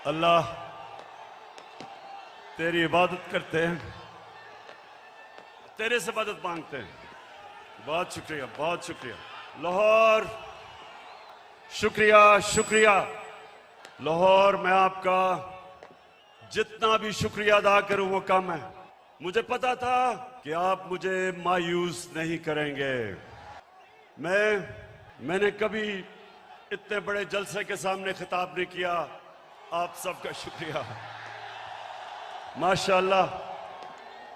अल्लाह तेरी इबादत करते हैं, तेरे से मदद मांगते हैं। बहुत शुक्रिया, बहुत शुक्रिया लाहौर, शुक्रिया शुक्रिया लाहौर। मैं आपका जितना भी शुक्रिया अदा करूं वो कम है। मुझे पता था कि आप मुझे मायूस नहीं करेंगे। मैंने कभी इतने बड़े जलसे के सामने खिताब नहीं किया। आप सबका शुक्रिया, माशाअल्लाह।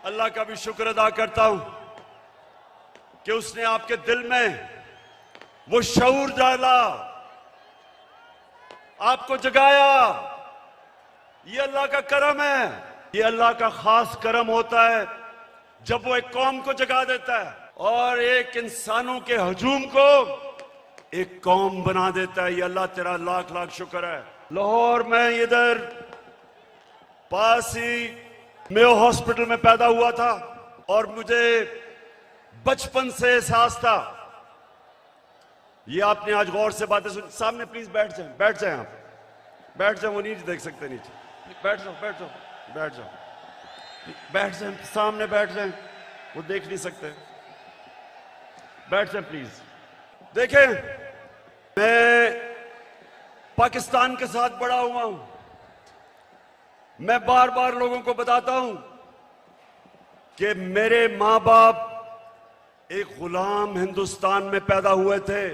अल्लाह का भी शुक्र अदा करता हूं कि उसने आपके दिल में वो शऊर डाला, आपको जगाया। ये अल्लाह का करम है, ये अल्लाह का खास करम होता है जब वो एक कौम को जगा देता है और एक इंसानों के हजूम को एक कौम बना देता है। ये अल्लाह तेरा लाख लाख शुक्र है। लाहौर में इधर पास ही मेयो हॉस्पिटल में पैदा हुआ था और मुझे बचपन से एहसास था। ये आपने आज गौर से बातें सुन। सामने प्लीज बैठ जाएं, बैठ जाएं, आप बैठ जाएं। वो नीचे देख सकते, नीचे बैठ जाओ, बैठ जाओ, बैठ जाओ, बैठ जाएं, सामने बैठ जाएं, वो देख नहीं सकते। बैठ जाएं प्लीज। देखें, मैं पाकिस्तान के साथ बड़ा हुआ हूं। मैं बार बार लोगों को बताता हूं कि मेरे मां बाप एक गुलाम हिंदुस्तान में पैदा हुए थे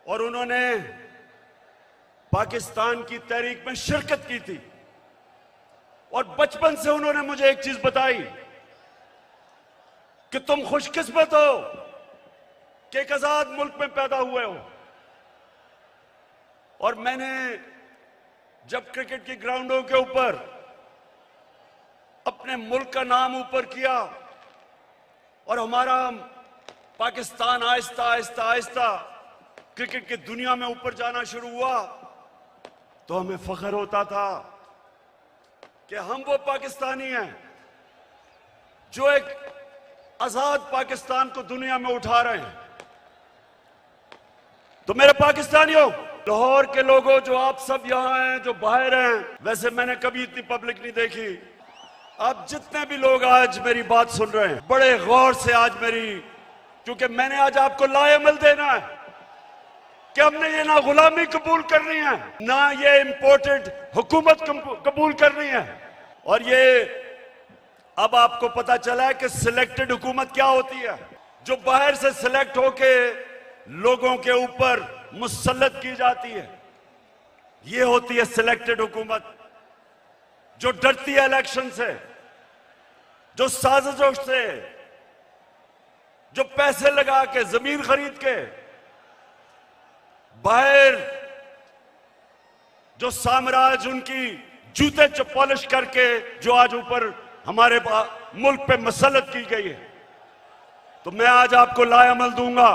और उन्होंने पाकिस्तान की तहरीक में शिरकत की थी। और बचपन से उन्होंने मुझे एक चीज बताई कि तुम खुशकिस्मत हो कि एक आजाद मुल्क में पैदा हुए हो। और मैंने जब क्रिकेट की ग्राउंडों के ऊपर अपने मुल्क का नाम ऊपर किया और हमारा पाकिस्तान आहिस्ता आहिस्ता आहिस्ता क्रिकेट की दुनिया में ऊपर जाना शुरू हुआ, तो हमें फख्र होता था कि हम वो पाकिस्तानी हैं जो एक आजाद पाकिस्तान को दुनिया में उठा रहे हैं। तो मेरे पाकिस्तानियों, लाहौर के लोगों, जो आप सब यहां हैं, जो बाहर हैं, वैसे मैंने कभी इतनी पब्लिक नहीं देखी। आप जितने भी लोग आज मेरी बात सुन रहे हैं, बड़े गौर से आज मेरी, क्योंकि मैंने आज आपको लाएमल देना है कि हमने ये ना गुलामी कबूल करनी है, ना ये इंपोर्टेड हुकूमत कबूल करनी है। और ये अब आपको पता चला है कि सिलेक्टेड हुकूमत क्या होती है, जो बाहर से सिलेक्ट होके लोगों के ऊपर मुसल्लत की जाती है। ये होती है सिलेक्टेड हुकूमत, जो डरती है इलेक्शन से, जो साजिशों से, जो पैसे लगा के, जमीन खरीद के, बाहर जो साम्राज्य उनकी जूते पॉलिश करके जो आज ऊपर हमारे मुल्क पे मसल्लत की गई है। तो मैं आज आपको लाएमल दूंगा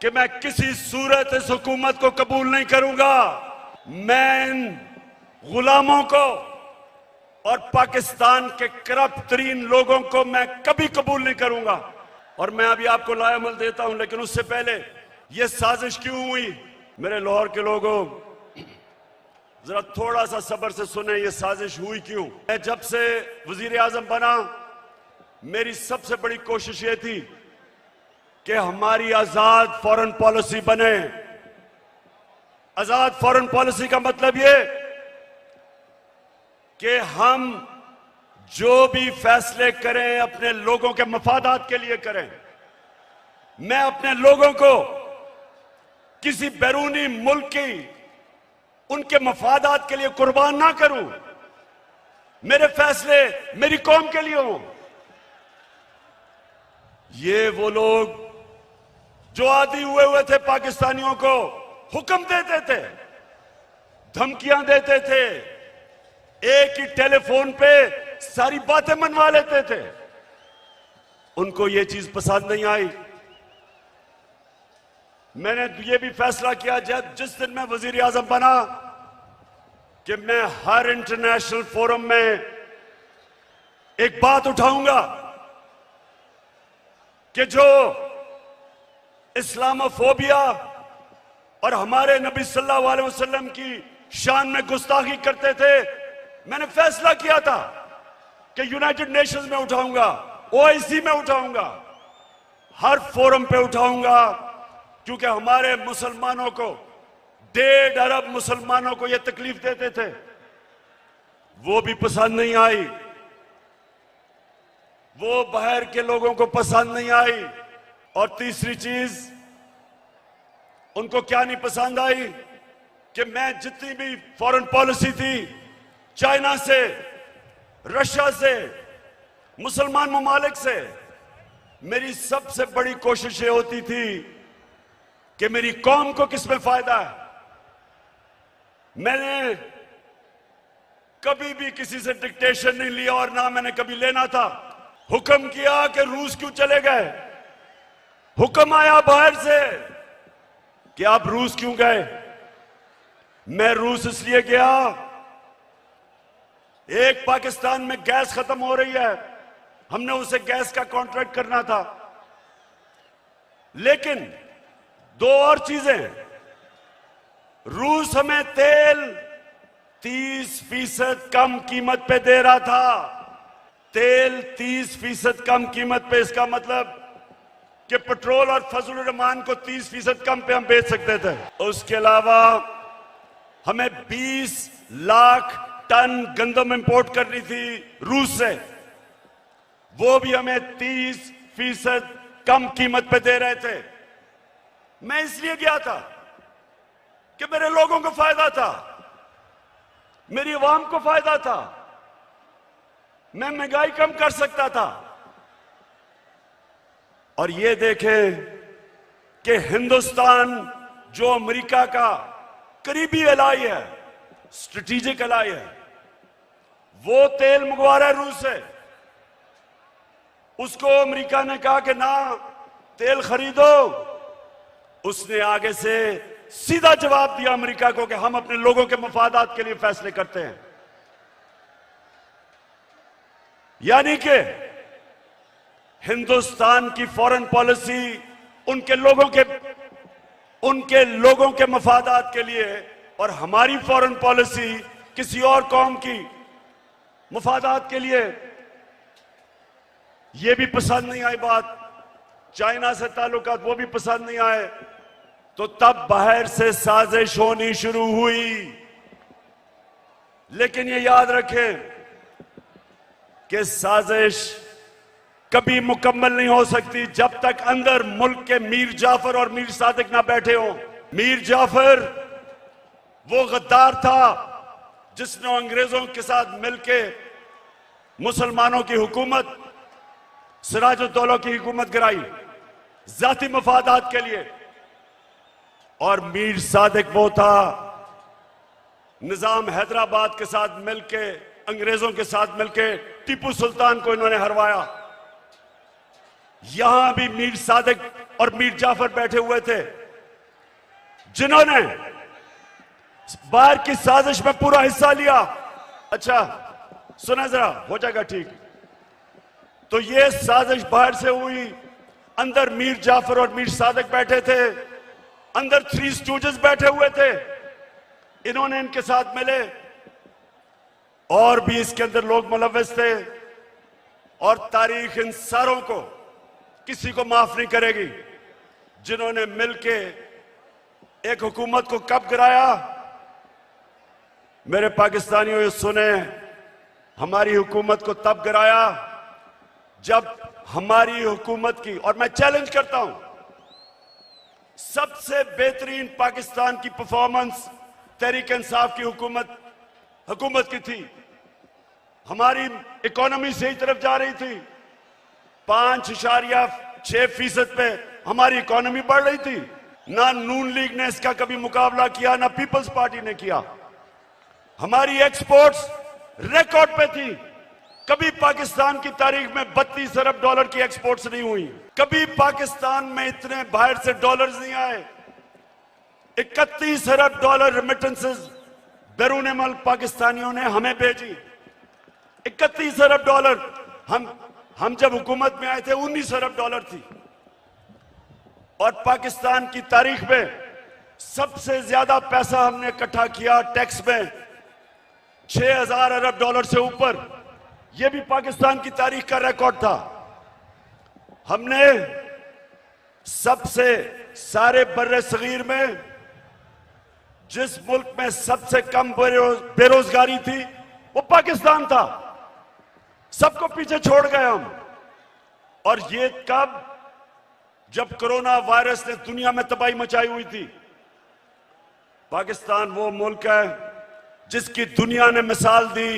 कि मैं किसी सूरत इस हुकूमत को कबूल नहीं करूंगा। मैं इन गुलामों को और पाकिस्तान के करप्ट तरीन लोगों को मैं कभी कबूल नहीं करूंगा। और मैं अभी आपको लाएमल देता हूं, लेकिन उससे पहले ये साजिश क्यों हुई? मेरे लाहौर के लोगों, जरा थोड़ा सा सब्र से सुने, ये साजिश हुई क्यों? मैं जब से वजीर आजम बना, मेरी सबसे बड़ी कोशिश ये थी कि हमारी आजाद फॉरेन पॉलिसी बने। आजाद फॉरेन पॉलिसी का मतलब ये कि हम जो भी फैसले करें अपने लोगों के मफादात के लिए करें। मैं अपने लोगों को किसी बैरूनी मुल्क की उनके मफादात के लिए कुर्बान ना करूं। मेरे फैसले मेरी कौम के लिए हों। ये वो लोग जो आदी हुए थे पाकिस्तानियों को हुक्म देते थे, धमकियां देते थे, एक ही टेलीफोन पे सारी बातें मनवा लेते थे, उनको ये चीज पसंद नहीं आई। मैंने ये भी फैसला किया जब जिस दिन मैं वजीर आजम बना कि मैं हर इंटरनेशनल फोरम में एक बात उठाऊंगा कि जो इस्लामोफोबिया और हमारे नबी सल्लल्लाहु अलैहि वसल्लम की शान में गुस्ताखी करते थे, मैंने फैसला किया था कि यूनाइटेड नेशंस में उठाऊंगा, ओआईसी में उठाऊंगा, हर फोरम पे उठाऊंगा, क्योंकि हमारे मुसलमानों को 1.5 अरब मुसलमानों को यह तकलीफ देते थे, वो भी पसंद नहीं आई, वो बाहर के लोगों को पसंद नहीं आई। और तीसरी चीज उनको क्या नहीं पसंद आई कि मैं जितनी भी फॉरेन पॉलिसी थी, चाइना से, रशिया से, मुसलमान ममालिक से, मेरी सबसे बड़ी कोशिश ये होती थी कि मेरी कौम को किसमें फायदा है। मैंने कभी भी किसी से डिक्टेशन नहीं लिया और ना मैंने कभी लेना था। हुक्म किया कि रूस क्यों चले गए, हुक्म आया बाहर से कि आप रूस क्यों गए। मैं रूस इसलिए गया, एक पाकिस्तान में गैस खत्म हो रही है, हमने उसे गैस का कॉन्ट्रैक्ट करना था, लेकिन 2 और चीजें, रूस हमें तेल 30% कम कीमत पे दे रहा था, तेल 30% कम कीमत पे, इसका मतलब कि पेट्रोल और फजल रहमान को 30% कम पे हम बेच सकते थे। उसके अलावा हमें 20 लाख टन गंदम इंपोर्ट करनी थी रूस से, वो भी हमें 30% कम कीमत पे दे रहे थे। मैं इसलिए गया था कि मेरे लोगों को फायदा था, मेरी आवाम को फायदा था, मैं महंगाई कम कर सकता था। और ये देखें कि हिंदुस्तान जो अमेरिका का करीबी एलाई है, स्ट्रेटेजिक एलाई है, वो तेल मंगवा रहा है रूस से। उसको अमेरिका ने कहा कि ना तेल खरीदो, उसने आगे से सीधा जवाब दिया अमेरिका को कि हम अपने लोगों के मफादात के लिए फैसले करते हैं। यानी कि हिंदुस्तान की फॉरेन पॉलिसी उनके लोगों के मफादात के लिए, और हमारी फॉरेन पॉलिसी किसी और कौम की मफादात के लिए। यह भी पसंद नहीं आई बात, चाइना से ताल्लुकात वो भी पसंद नहीं आए, तो तब बाहर से साजिश होनी शुरू हुई। लेकिन ये याद रखें कि साजिश कभी मुकम्मल नहीं हो सकती जब तक अंदर मुल्क के मीर जाफर और मीर सादिक ना बैठे हो। मीर जाफर वो गद्दार था जिसने अंग्रेजों के साथ मिलके मुसलमानों की हुकूमत, सिराजुद्दौला की हुकूमत गिराई जाती मफादात के लिए। और मीर सादिक वो था निजाम हैदराबाद के साथ मिलके, अंग्रेजों के साथ मिलके टीपू सुल्तान को इन्होंने हरवाया। यहां भी मीर सादिक और मीर जाफर बैठे हुए थे जिन्होंने बाहर की साजिश में पूरा हिस्सा लिया। अच्छा सुना जरा, हो जाएगा ठीक। तो ये साजिश बाहर से हुई, अंदर मीर जाफर और मीर सादिक बैठे थे, अंदर 3 स्टूजेस बैठे हुए थे, इन्होंने इनके साथ मिले, और भी इसके अंदर लोग मुलव्वस थे। और तारीख इन सारों को किसी को माफ नहीं करेगी जिन्होंने मिलके एक हुकूमत को कब गिराया। मेरे पाकिस्तानियों ये सुने, हमारी हुकूमत को तब गिराया जब हमारी हुकूमत की, और मैं चैलेंज करता हूं, सबसे बेहतरीन पाकिस्तान की परफॉर्मेंस तहरीक इंसाफ की हुकूमत की थी। हमारी इकोनॉमी सही तरफ जा रही थी, 5.6% पे हमारी इकोनॉमी बढ़ रही थी। ना नून लीग ने इसका कभी मुकाबला किया, ना पीपल्स पार्टी ने किया। हमारी एक्सपोर्ट्स रिकॉर्ड पे थी, कभी पाकिस्तान की तारीख में 32 अरब डॉलर की एक्सपोर्ट्स नहीं हुई, कभी पाकिस्तान में इतने बाहर से डॉलर्स नहीं आए। 31 अरब डॉलर रेमिटेंसेस बैरून मुल्क पाकिस्तानियों ने हमें भेजी, 31 अरब डॉलर। हम जब हुकूमत में आए थे 19 अरब डॉलर थी, और पाकिस्तान की तारीख में सबसे ज्यादा पैसा हमने इकट्ठा किया टैक्स में, 6000 अरब डॉलर से ऊपर। यह भी पाकिस्तान की तारीख का रिकॉर्ड था। हमने सबसे सारे बर्रे सगीर में जिस मुल्क में सबसे कम बेरोजगारी थी वो पाकिस्तान था। सबको पीछे छोड़ गए हम। और ये कब? जब कोरोना वायरस ने दुनिया में तबाही मचाई हुई थी। पाकिस्तान वो मुल्क है जिसकी दुनिया ने मिसाल दी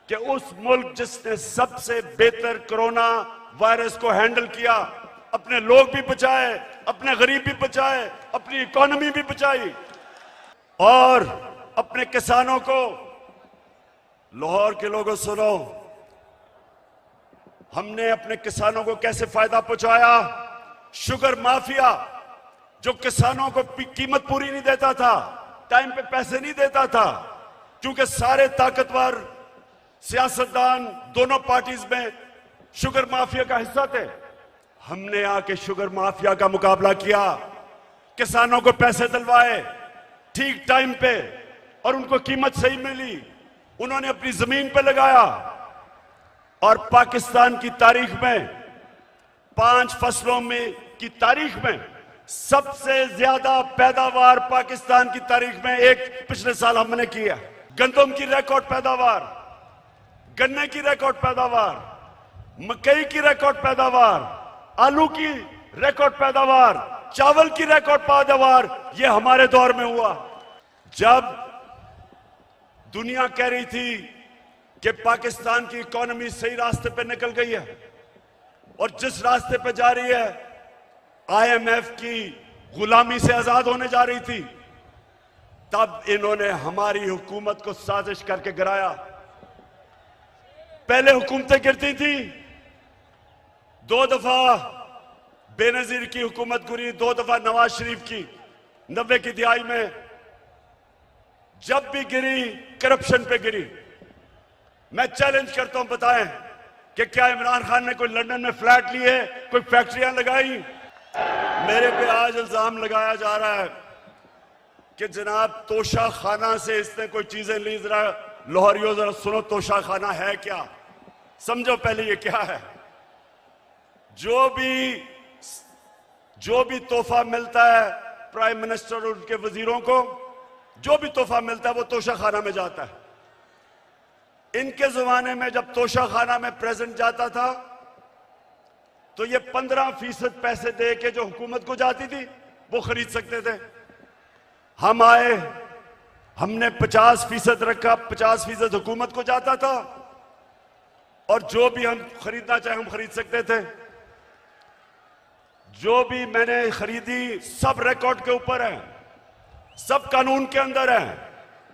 कि उस मुल्क जिसने सबसे बेहतर कोरोना वायरस को हैंडल किया, अपने लोग भी बचाए, अपने गरीब भी बचाए, अपनी इकोनॉमी भी बचाई और अपने किसानों को। लाहौर के लोगों सुनो, हमने अपने किसानों को कैसे फायदा पहुंचाया। शुगर माफिया जो किसानों को कीमत पूरी नहीं देता था, टाइम पे पैसे नहीं देता था, क्योंकि सारे ताकतवर सियासतदान दोनों पार्टीज में शुगर माफिया का हिस्सा थे। हमने आके शुगर माफिया का मुकाबला किया, किसानों को पैसे दिलवाए ठीक टाइम पे और उनको कीमत सही मिली। उन्होंने अपनी जमीन पे लगाया और पाकिस्तान की तारीख में 5 फसलों में की तारीख में सबसे ज्यादा पैदावार पाकिस्तान की तारीख में एक पिछले साल हमने किया। गंदम की रिकॉर्ड पैदावार, गन्ने की रिकॉर्ड पैदावार, मकई की रिकॉर्ड पैदावार, आलू की रिकॉर्ड पैदावार, चावल की रिकॉर्ड पैदावार, यह हमारे दौर में हुआ। जब दुनिया कह रही थी कि पाकिस्तान की इकोनॉमी सही रास्ते पे निकल गई है और जिस रास्ते पे जा रही है IMF की गुलामी से आजाद होने जा रही थी, तब इन्होंने हमारी हुकूमत को साजिश करके गिराया। पहले हुकूमतें गिरती थी, 2 दफा बेनजीर की हुकूमत गिरी, 2 दफा नवाज शरीफ की 90 की दिहाई में। जब भी गिरी करप्शन पे गिरी। मैं चैलेंज करता हूं, बताएं कि क्या इमरान खान ने कोई लंदन में फ्लैट लिए, कोई फैक्ट्रियां लगाई? मेरे पे आज इल्जाम लगाया जा रहा है कि जनाब तोशा खाना से इसने कोई चीजें ली। जरा लाहौरियों जरा सुनो, तोशा खाना है क्या? समझो पहले ये क्या है। जो भी तोहफा मिलता है प्राइम मिनिस्टर और उनके वजीरों को, जो भी तोहफा मिलता है वो तोशा खाना में जाता है। इनके जमाने में जब तोशा खाना में प्रेजेंट जाता था तो ये 15% पैसे दे के जो हुकूमत को जाती थी वो खरीद सकते थे। हम आए, हमने 50% रखा, 50% हुकूमत को जाता था और जो भी हम खरीदना चाहे हम खरीद सकते थे। जो भी मैंने खरीदी सब रिकॉर्ड के ऊपर है, सब कानून के अंदर है।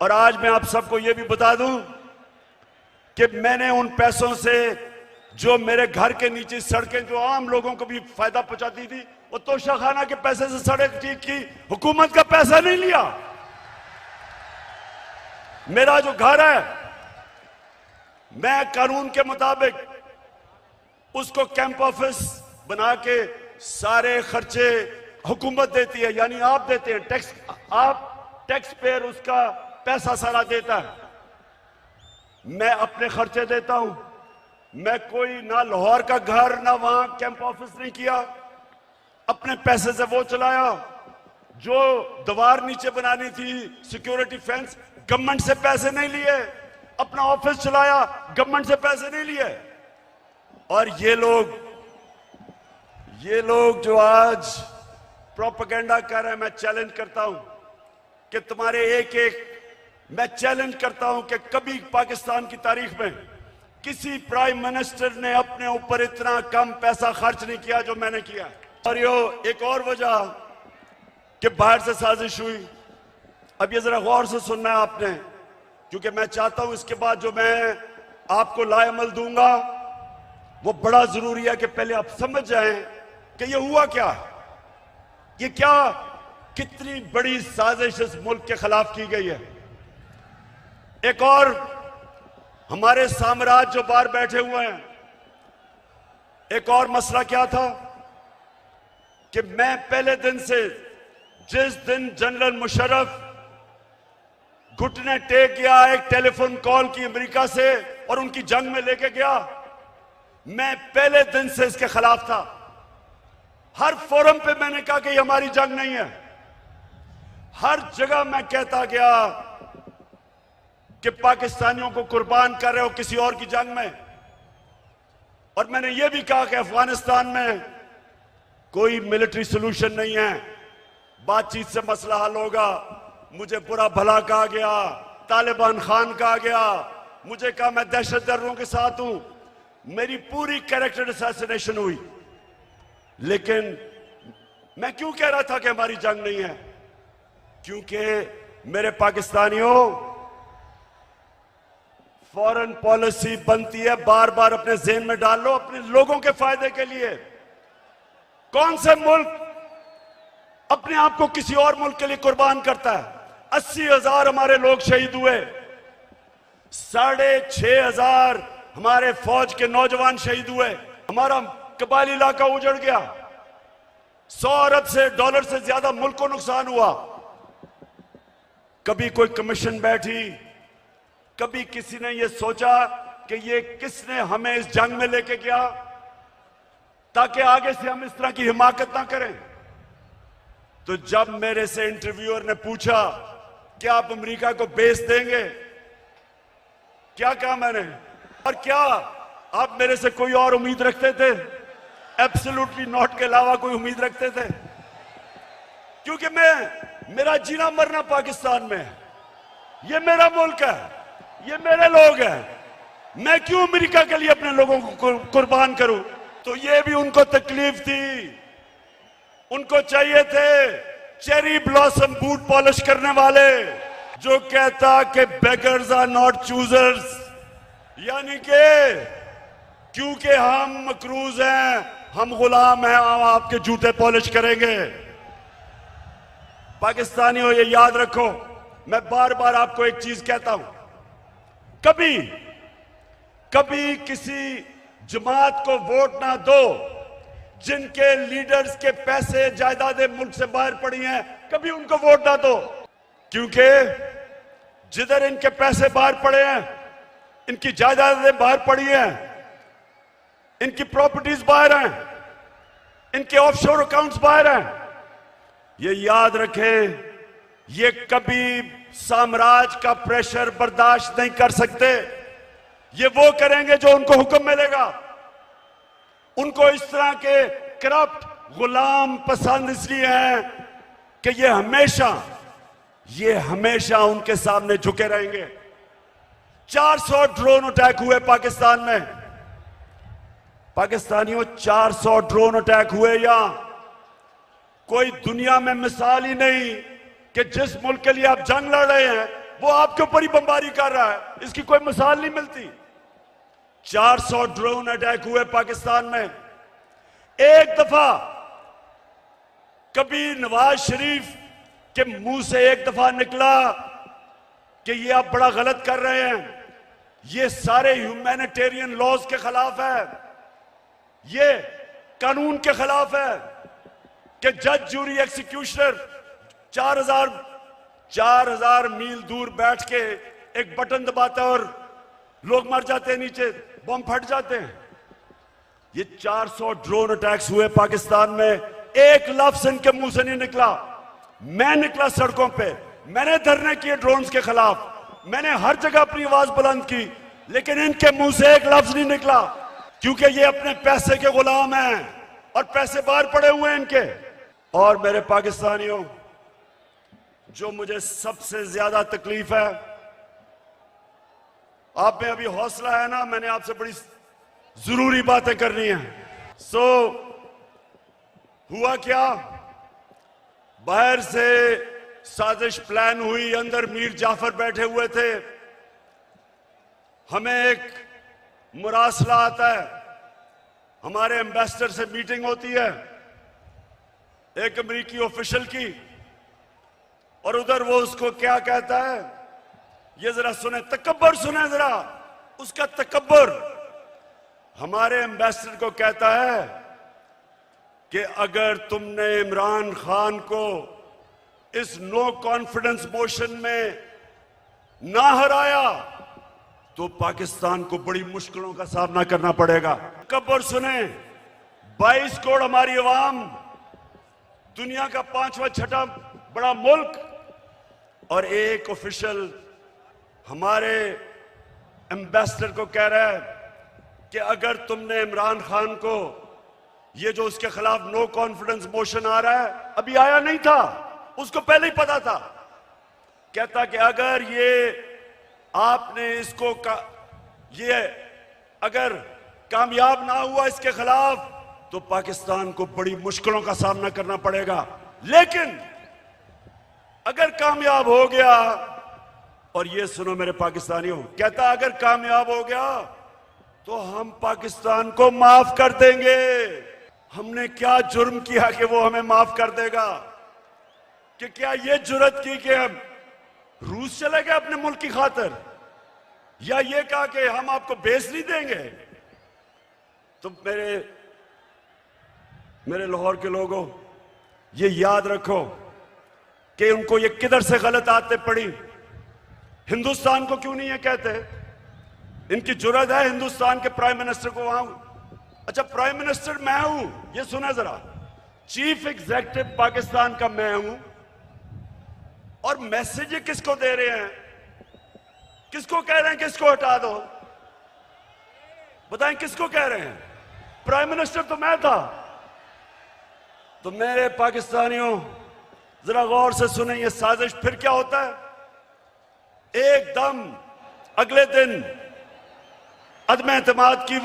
और आज मैं आप सबको यह भी बता दूं कि मैंने उन पैसों से जो मेरे घर के नीचे सड़कें जो आम लोगों को भी फायदा पहुंचाती थी, वो तोशा खाना के पैसे से सड़क ठीक की, हुकूमत का पैसा नहीं लिया। मेरा जो घर है, मैं कानून के मुताबिक उसको कैंप ऑफिस बना के सारे खर्चे हुकूमत देती है, यानी आप देते हैं टैक्स, आप टैक्स पेयर उसका पैसा सारा देता है। मैं अपने खर्चे देता हूं। मैं कोई ना लाहौर का घर ना वहां कैंप ऑफिस नहीं किया, अपने पैसे से वो चलाया। जो दीवार नीचे बनानी थी सिक्योरिटी फेंस, गवर्नमेंट से पैसे नहीं लिए, अपना ऑफिस चलाया, गवर्नमेंट से पैसे नहीं लिए। और ये लोग जो आज प्रोपेगेंडा कर रहे हैं, मैं चैलेंज करता हूं कि तुम्हारे मैं चैलेंज करता हूं कि कभी पाकिस्तान की तारीख में किसी प्राइम मिनिस्टर ने अपने ऊपर इतना कम पैसा खर्च नहीं किया जो मैंने किया। और एक और वजह कि बाहर से साजिश हुई। अब ये जरा गौर से सुनना है आपने, क्योंकि मैं चाहता हूं इसके बाद जो मैं आपको लाएमल दूंगा वो बड़ा जरूरी है कि पहले आप समझ जाएं कि ये हुआ क्या, ये क्या कितनी बड़ी साजिश इस मुल्क के खिलाफ की गई है। एक और हमारे साम्राज्य जो बाहर बैठे हुए हैं, एक और मसला क्या था कि मैं पहले दिन से जिस दिन जनरल मुशर्रफ घुटने टेक गया एक टेलीफोन कॉल की अमेरिका से और उनकी जंग में लेके गया, मैं पहले दिन से इसके खिलाफ था। हर फोरम पे मैंने कहा कि ये हमारी जंग नहीं है। हर जगह मैं कहता गया कि पाकिस्तानियों को कुर्बान कर रहे हो किसी और की जंग में। और मैंने ये भी कहा कि अफगानिस्तान में कोई मिलिट्री सोल्यूशन नहीं है, बातचीत से मसला हल होगा। मुझे बुरा भला कहा गया, तालिबान खान कहा गया, मुझे कहा मैं दहशतगर्दों के साथ हूं, मेरी पूरी कैरेक्टर असैसिनेशन हुई। लेकिन मैं क्यों कह रहा था कि हमारी जंग नहीं है? क्योंकि मेरे पाकिस्तानियों, फॉरेन पॉलिसी बनती है, बार बार अपने ज़हन में डाल लो, अपने लोगों के फायदे के लिए। कौन से मुल्क अपने आप को किसी और मुल्क के लिए कुर्बान करता है? 80,000 हमारे लोग शहीद हुए, 6,500 हमारे फौज के नौजवान शहीद हुए, हमारा कबायली इलाका उजड़ गया, 100 अरब से डॉलर से ज्यादा मुल्क को नुकसान हुआ। कभी कोई कमीशन बैठी, कभी किसी ने यह सोचा कि ये किसने हमें इस जंग में लेके गया ताकि आगे से हम इस तरह की हिमाकत ना करें। तो जब मेरे से इंटरव्यूअर ने पूछा कि आप अमेरिका को बेस देंगे, क्या कहा मैंने? और क्या आप मेरे से कोई और उम्मीद रखते थे? एब्सोल्युटली नॉट के अलावा कोई उम्मीद रखते थे? क्योंकि मेरा जीना मरना पाकिस्तान में है, ये मेरा मुल्क है, ये मेरे लोग हैं। मैं क्यों अमेरिका के लिए अपने लोगों को कुर्बान करूं? तो ये भी उनको तकलीफ थी, उनको चाहिए थे चेरी ब्लॉसम बूट पॉलिश करने वाले, जो कहता कि बेगर्स आर नॉट चूजर्स, यानी कि क्योंकि हम मकरूज हैं, हम गुलाम हैं, हम आपके जूते पॉलिश करेंगे। पाकिस्तानियों, ये याद रखो, मैं बार बार आपको एक चीज कहता हूं, कभी किसी जमात को वोट ना दो जिनके लीडर्स के पैसे जायदादें मुल्क से बाहर पड़ी हैं, कभी उनको वोट ना दो। क्योंकि जिधर इनके पैसे बाहर पड़े हैं, इनकी जायदादें बाहर पड़ी हैं, इनकी प्रॉपर्टीज बाहर हैं, इनके ऑफशोर अकाउंट्स बाहर हैं, ये याद रखें, ये कभी साम्राज्य का प्रेशर बर्दाश्त नहीं कर सकते। ये वो करेंगे जो उनको हुक्म मिलेगा। उनको इस तरह के करप्ट गुलाम पसंद इसलिए हैं कि ये हमेशा उनके सामने झुके रहेंगे। 400 ड्रोन अटैक हुए पाकिस्तान में। पाकिस्तानियों, 400 ड्रोन अटैक हुए यहां। कोई दुनिया में मिसाल ही नहीं कि जिस मुल्क के लिए आप जंग लड़ रहे हैं वो आपके ऊपर ही बमबारी कर रहा है, इसकी कोई मिसाल नहीं मिलती। 400 ड्रोन अटैक हुए पाकिस्तान में। एक दफा कभी नवाज शरीफ के मुंह से एक दफा निकला कि ये आप बड़ा गलत कर रहे हैं, ये सारे ह्यूमैनिटेरियन लॉज के खिलाफ है, ये कानून के खिलाफ है कि जज, जूरी, एग्जीक्यूशनर 4,000 मील दूर बैठ के एक बटन दबाता है और लोग मर जाते हैं, नीचे बम फट जाते हैं। ये 400 ड्रोन अटैक्स हुए पाकिस्तान में, एक लफ्ज इनके मुंह से नहीं निकला। मैं निकला सड़कों पे, मैंने धरने किए ड्रोन्स के खिलाफ, मैंने हर जगह अपनी आवाज बुलंद की, लेकिन इनके मुंह से एक लफ्ज नहीं निकला, क्योंकि ये अपने पैसे के गुलाम हैं और पैसे बाहर पड़े हुए हैं इनके। और मेरे पाकिस्तानियों, जो मुझे सबसे ज्यादा तकलीफ है, आप में अभी हौसला है ना, मैंने आपसे बड़ी जरूरी बातें करनी है। हुआ क्या, बाहर से साजिश प्लान हुई, अंदर मीर जाफर बैठे हुए थे, हमें एक मुरासला आता है, हमारे एम्बेसडर से मीटिंग होती है एक अमेरिकी ऑफिशियल की, और उधर वो उसको क्या कहता है, ये जरा सुने, तकब्बर सुने जरा, उसका तकब्बर। हमारे एम्बेसडर को कहता है कि अगर तुमने इमरान खान को इस नो कॉन्फिडेंस मोशन में ना हराया तो पाकिस्तान को बड़ी मुश्किलों का सामना करना पड़ेगा। खबर सुने, 22 करोड़ हमारी अवाम, दुनिया का 5वां छठा बड़ा मुल्क, और एक ऑफिशियल हमारे एम्बेसडर को कह रहा है कि अगर तुमने इमरान खान को, ये जो उसके खिलाफ नो कॉन्फिडेंस मोशन आ रहा है, अभी आया नहीं था, उसको पहले ही पता था, कहता कि अगर ये आपने इसको ये अगर कामयाब ना हुआ इसके खिलाफ तो पाकिस्तान को बड़ी मुश्किलों का सामना करना पड़ेगा। लेकिन अगर कामयाब हो गया, और ये सुनो मेरे पाकिस्तानियों, कहता अगर कामयाब हो गया तो हम पाकिस्तान को माफ कर देंगे। हमने क्या जुर्म किया कि वो हमें माफ कर देगा? कि क्या ये जुर्रत की कि हम रूस चले गए अपने मुल्क की खातिर, या ये कहा कि हम आपको बेच नहीं देंगे? तो मेरे लाहौर के लोगों, ये याद रखो कि उनको ये किधर से गलत आदतें पड़ी। हिंदुस्तान को क्यों नहीं ये कहते? इनकी जुर्रत है हिंदुस्तान के प्राइम मिनिस्टर को वहां, अच्छा प्राइम मिनिस्टर मैं हूं, ये सुना जरा, चीफ एग्जीक्यूटिव पाकिस्तान का मैं हूं, और मैसेज किसको दे रहे हैं? किसको कह रहे हैं किसको हटा दो? बताएं किसको कह रहे हैं? प्राइम मिनिस्टर तो मैं था। तो मेरे पाकिस्तानियों जरा गौर से सुने, ये साजिश फिर क्या होता है? एकदम अगले दिन अदम एतमाद की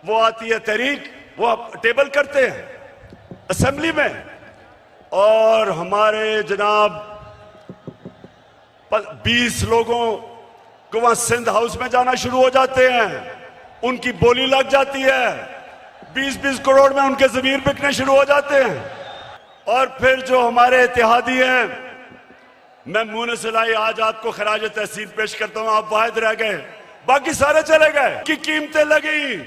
वो आती है तहरीक, वो टेबल करते हैं असेंबली में, और हमारे जनाब 20 लोगों को वहां सिंध हाउस में जाना शुरू हो जाते हैं, उनकी बोली लग जाती है, 20-20 करोड़ में उनके जमीर बिकने शुरू हो जाते हैं। और फिर जो हमारे इत्तेहादी हैं, मैं मुंह ने सिलाई आज आपको खराज तहसीन पेश करता हूं, आप वाहिद रह गए, बाकी सारे चले गए। की कीमतें लगी,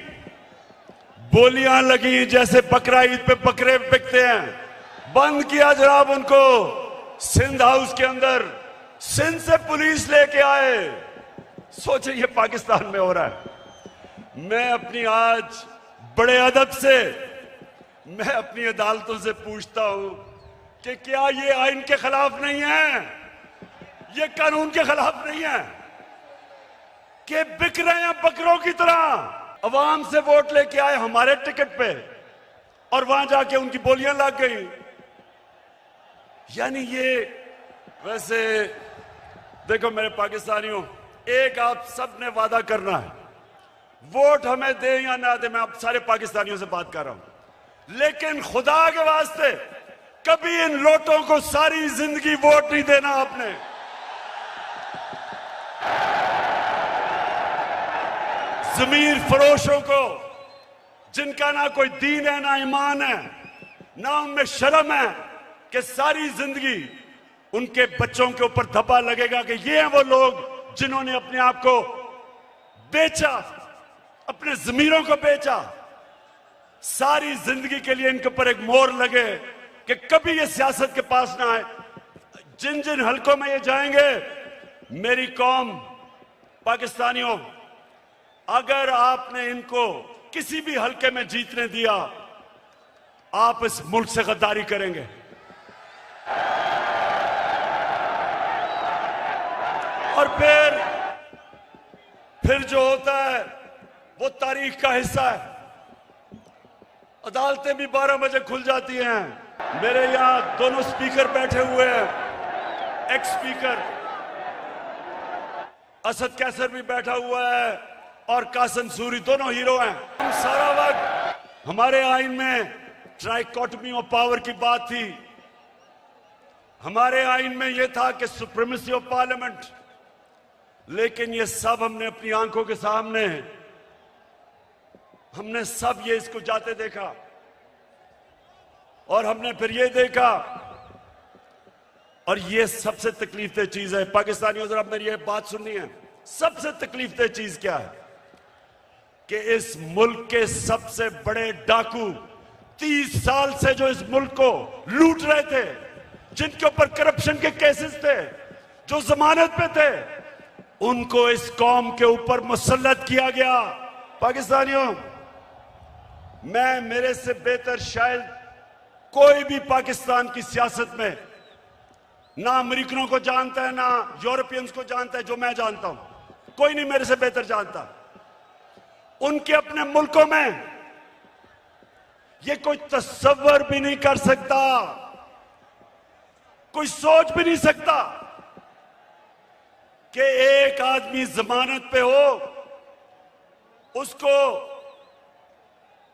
बोलियां लगी, जैसे बकरा ईद पे बकरे बिकते हैं, बंद किया जनाब उनको सिंध हाउस के अंदर। सिंध से पुलिस लेके आए। सोचे ये पाकिस्तान में हो रहा है। मैं अपनी आज बड़े अदब से मैं अपनी अदालतों से पूछता हूं कि क्या ये आइन के खिलाफ नहीं है, ये कानून के खिलाफ नहीं है कि बिक रहे हैं बकरों की तरह? अवाम से वोट लेके आए हमारे टिकट पे, और वहां जाके उनकी बोलियां लग गई। यानी ये, वैसे देखो मेरे पाकिस्तानियों, एक आप सब ने वादा करना है, वोट हमें दे या ना दे, मैं आप सारे पाकिस्तानियों से बात कर रहा हूं, लेकिन खुदा के वास्ते कभी इन लोटों को सारी जिंदगी वोट नहीं देना आपने। जमीर फरोशों को, जिनका ना कोई दीन है ना ईमान है ना उनमें शर्म है, कि सारी जिंदगी उनके बच्चों के ऊपर धब्बा लगेगा कि ये हैं वो लोग जिन्होंने अपने आप को बेचा, अपने जमीरों को बेचा। सारी जिंदगी के लिए इनके ऊपर एक मोहर लगे कि कभी ये सियासत के पास ना आए। जिन जिन हलकों में ये जाएंगे, मेरी कौम पाकिस्तानियों, अगर आपने इनको किसी भी हलके में जीतने दिया, आप इस मुल्क से गद्दारी करेंगे। और फिर जो होता है वो तारीख का हिस्सा है। अदालतें भी 12 बजे खुल जाती हैं। मेरे यहां दोनों स्पीकर बैठे हुए हैं, एक्स स्पीकर असद कैसर भी बैठा हुआ है और कासिम सूरी, दोनों हीरो हैं। हम सारा वक्त हमारे आइन में ट्राइकोटमी ऑफ पावर की बात थी, हमारे आइन में यह था कि सुप्रीमेसी ऑफ पार्लियामेंट, लेकिन ये सब हमने अपनी आंखों के सामने, हमने सब ये इसको जाते देखा, और हमने फिर ये देखा, और ये सबसे तकलीफदेह चीज है। पाकिस्तानियों जरा मेरी ये बात सुननी है, सबसे तकलीफदेह चीज क्या है? कि इस मुल्क के सबसे बड़े डाकू 30 साल से जो इस मुल्क को लूट रहे थे, जिनके ऊपर करप्शन के केसेस थे, जो जमानत पे थे, उनको इस कौम के ऊपर मुसल्लत किया गया। पाकिस्तानियों, मैं मेरे से बेहतर शायद कोई भी पाकिस्तान की सियासत में ना अमेरिकनों को जानता है, ना यूरोपियंस को जानता है जो मैं जानता हूं। कोई नहीं मेरे से बेहतर जानता। उनके अपने मुल्कों में ये कोई तस्वर भी नहीं कर सकता, कोई सोच भी नहीं सकता कि एक आदमी जमानत पे हो, उसको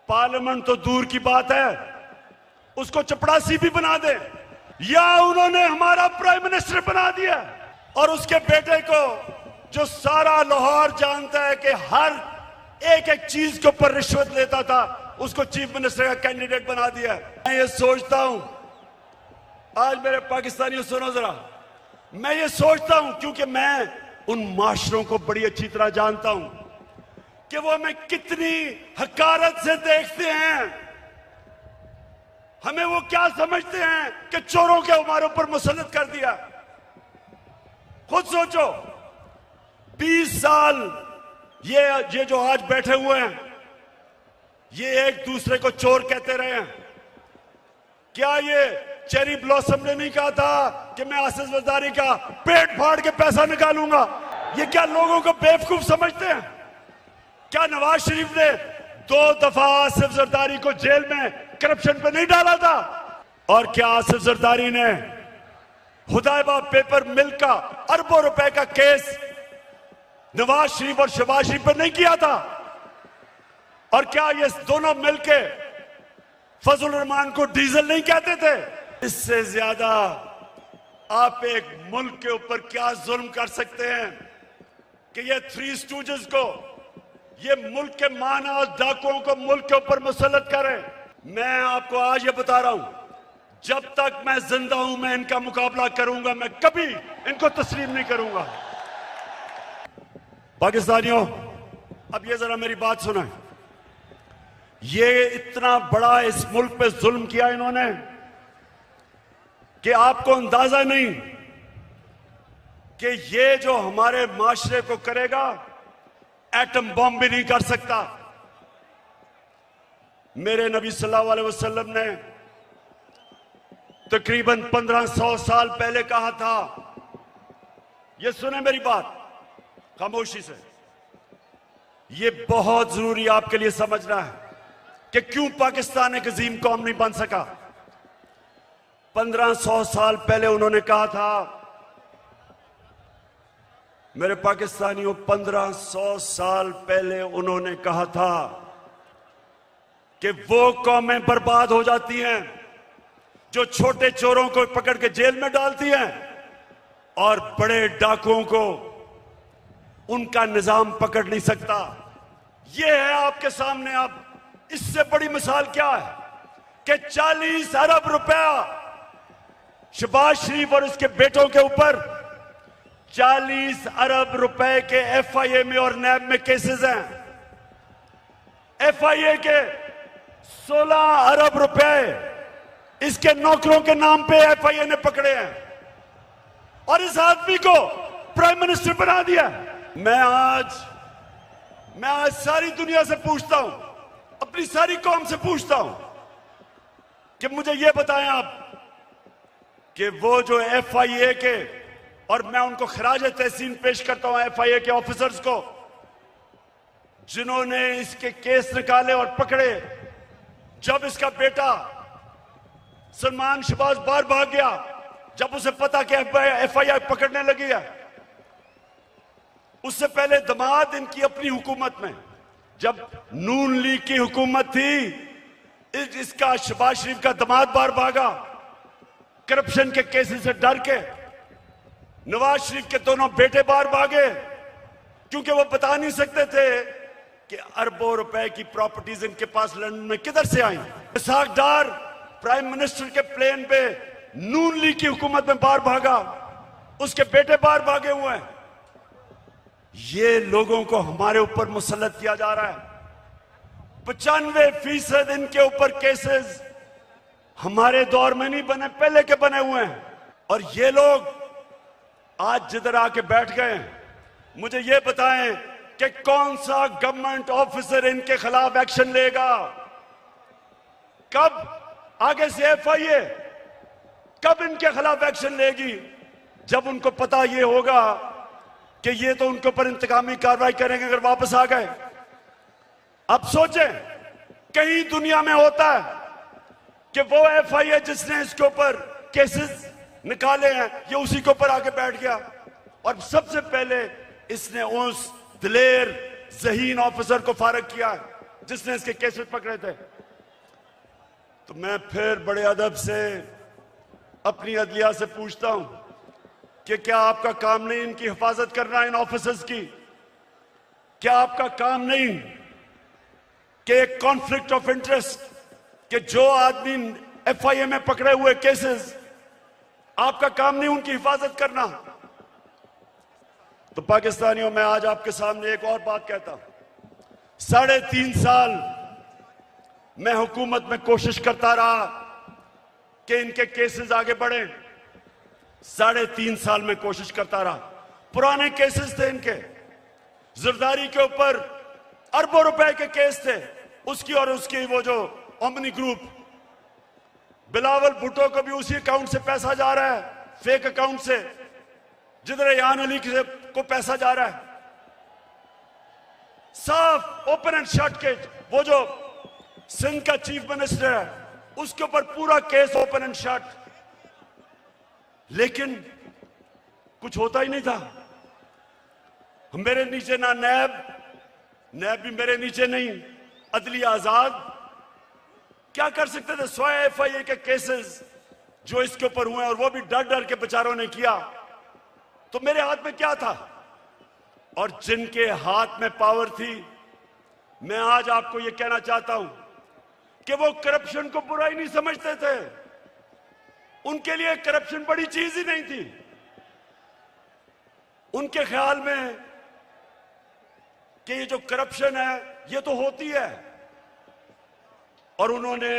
पार्लियामेंट तो दूर की बात है, उसको चपड़ासी भी बना दे, या उन्होंने हमारा प्राइम मिनिस्टर बना दिया। और उसके बेटे को, जो सारा लाहौर जानता है कि हर एक एक चीज के ऊपर रिश्वत लेता था, उसको चीफ मिनिस्टर का कैंडिडेट बना दिया। मैं ये सोचता हूं, आज मेरे पाकिस्तानियों सुनो जरा, मैं ये सोचता हूं क्योंकि मैं उन माशरों को बड़ी अच्छी तरह जानता हूं कि वो हमें कितनी हकारत से देखते हैं, हमें वो क्या समझते हैं कि चोरों के हमारे ऊपर मुसल्लत कर दिया। खुद सोचो, 20 साल ये जो आज बैठे हुए हैं, ये एक दूसरे को चोर कहते रहे हैं। क्या ये चेरी ब्लॉसम ने नहीं कहा था कि मैं आसिफ जरदारी का पेट फाड़ के पैसा निकालूंगा? ये क्या लोगों को बेवकूफ समझते हैं? क्या नवाज शरीफ ने 2 दफा आसिफ जरदारी को जेल में करप्शन पे नहीं डाला था? और क्या आसिफ जरदारी ने हुदैबा पेपर मिल का अरबों रुपए का केस नवाज शरीफ और शहबाज शरीफ पर नहीं किया था? और क्या ये दोनों मिलके फजल रहमान को डीजल नहीं कहते थे? इससे ज्यादा आप एक मुल्क के ऊपर क्या जुल्म कर सकते हैं कि ये 3 स्टूजेस को, ये मुल्क के माना और डाकुओं को मुल्क के ऊपर मुसल्लत करें। मैं आपको आज ये बता रहा हूं, जब तक मैं जिंदा हूं मैं इनका मुकाबला करूंगा, मैं कभी इनको तस्लीम नहीं करूंगा। पाकिस्तानियों, अब ये जरा मेरी बात सुना। ये इतना बड़ा इस मुल्क पे जुल्म किया इन्होंने कि आपको अंदाजा नहीं कि ये जो हमारे माशरे को करेगा, एटम बॉम्ब भी नहीं कर सकता। मेरे नबी सल्लल्लाहु अलैहि वसल्लम ने तकरीबन 1500 साल पहले कहा था, ये सुने मेरी बात खामोशी से, ये बहुत जरूरी आपके लिए समझना है कि क्यों पाकिस्तान एक अजीम कौम नहीं बन सका। 1500 साल पहले उन्होंने कहा था, मेरे पाकिस्तानियों, 1500 साल पहले उन्होंने कहा था कि वो कौमें बर्बाद हो जाती हैं जो छोटे चोरों को पकड़ के जेल में डालती हैं और बड़े डाकुओं को उनका निजाम पकड़ नहीं सकता। ये है आपके सामने। अब इससे बड़ी मिसाल क्या है कि 40 अरब रुपया शहबाज शरीफ और उसके बेटों के ऊपर 40 अरब रुपए के एफआईए में और नैब में केसेस हैं। एफआईए के 16 अरब रुपए इसके नौकरों के नाम पे एफआईए ने पकड़े हैं और इस आदमी को प्राइम मिनिस्टर बना दिया। मैं आज सारी दुनिया से पूछता हूं, अपनी सारी कौम से पूछता हूं कि मुझे यह बताएं आप कि वो जो एफआईए के, और मैं उनको खराज तहसीन पेश करता हूं एफआईए के ऑफिसर्स को जिन्होंने इसके केस निकाले और पकड़े। जब इसका बेटा सलमान शहबाज बाहर भाग गया, जब उसे पता कि एफआईए पकड़ने लगी है, उससे पहले दमाद इनकी अपनी हुकूमत में, जब नून लीग की हुकूमत थी, इसका शहबाज शरीफ का दमाद बाहर भागा करप्शन के केसेस से डर के। नवाज शरीफ के दोनों बेटे बाहर भागे क्योंकि वो बता नहीं सकते थे कि अरबों रुपए की प्रॉपर्टीज इनके पास लंदन में किधर से आई। इसहाक डार प्राइम मिनिस्टर के प्लेन पे नून लीग की हुकूमत में बाहर भागा, उसके बेटे बाहर भागे हुए हैं। ये लोगों को हमारे ऊपर मुसल्लत किया जा रहा है। 95% इनके ऊपर केसेस हमारे दौर में नहीं बने, पहले के बने हुए हैं। और ये लोग आज जिधर आके बैठ गए हैं, मुझे ये बताएं कि कौन सा गवर्नमेंट ऑफिसर इनके खिलाफ एक्शन लेगा? कब आगे से एफआईए कब इनके खिलाफ एक्शन लेगी? जब उनको पता ये होगा कि ये तो उनके ऊपर इंतकामी कार्रवाई करेंगे अगर वापस आ गए। अब सोचें, कहीं दुनिया में होता है कि वो एफआईए जिसने इसके ऊपर केसेस निकाले हैं ये उसी के ऊपर आके बैठ गया और सबसे पहले इसने उस दिलेर ज़हीन ऑफिसर को फारग किया है जिसने इसके केसेस पकड़े थे। तो मैं फिर बड़े अदब से अपनी अदलिया से पूछता हूं कि क्या आपका काम नहीं इनकी हिफाजत करना, इन ऑफिसर्स की? क्या आपका काम नहीं कि एक कॉन्फ्लिक्ट ऑफ इंटरेस्ट कि जो आदमी एफआईए में पकड़े हुए केसेस, आपका काम नहीं उनकी हिफाजत करना? तो पाकिस्तानियों, मैं आज आपके सामने एक और बात कहता हूं। 3.5 साल मैं हुकूमत में कोशिश करता रहा कि इनके केसेस आगे बढ़े। 3.5 साल में कोशिश करता रहा। पुराने केसेस थे इनके, जरदारी के ऊपर अरबों रुपए के केस थे, उसकी और उसकी वो जो ओमनी ग्रुप, बिलावल भुट्टो को भी उसी अकाउंट से पैसा जा रहा है, फेक अकाउंट से, जिधर रेहान अली को पैसा जा रहा है। साफ ओपन एंड शट केस, वो जो सिंध का चीफ मिनिस्टर है उसके ऊपर पूरा केस ओपन एंड शट, लेकिन कुछ होता ही नहीं था। मेरे नीचे ना नैब भी मेरे नीचे नहीं, अदलिया आजाद। क्या कर सकते थे? 100 एफआईए के केसेस जो इसके ऊपर हुए और वो भी डर डर के बेचारों ने किया, तो मेरे हाथ में क्या था? और जिनके हाथ में पावर थी, मैं आज आपको यह कहना चाहता हूं कि वो करप्शन को बुरा ही नहीं समझते थे। उनके लिए करप्शन बड़ी चीज ही नहीं थी। उनके ख्याल में कि ये जो करप्शन है ये तो होती है, और उन्होंने,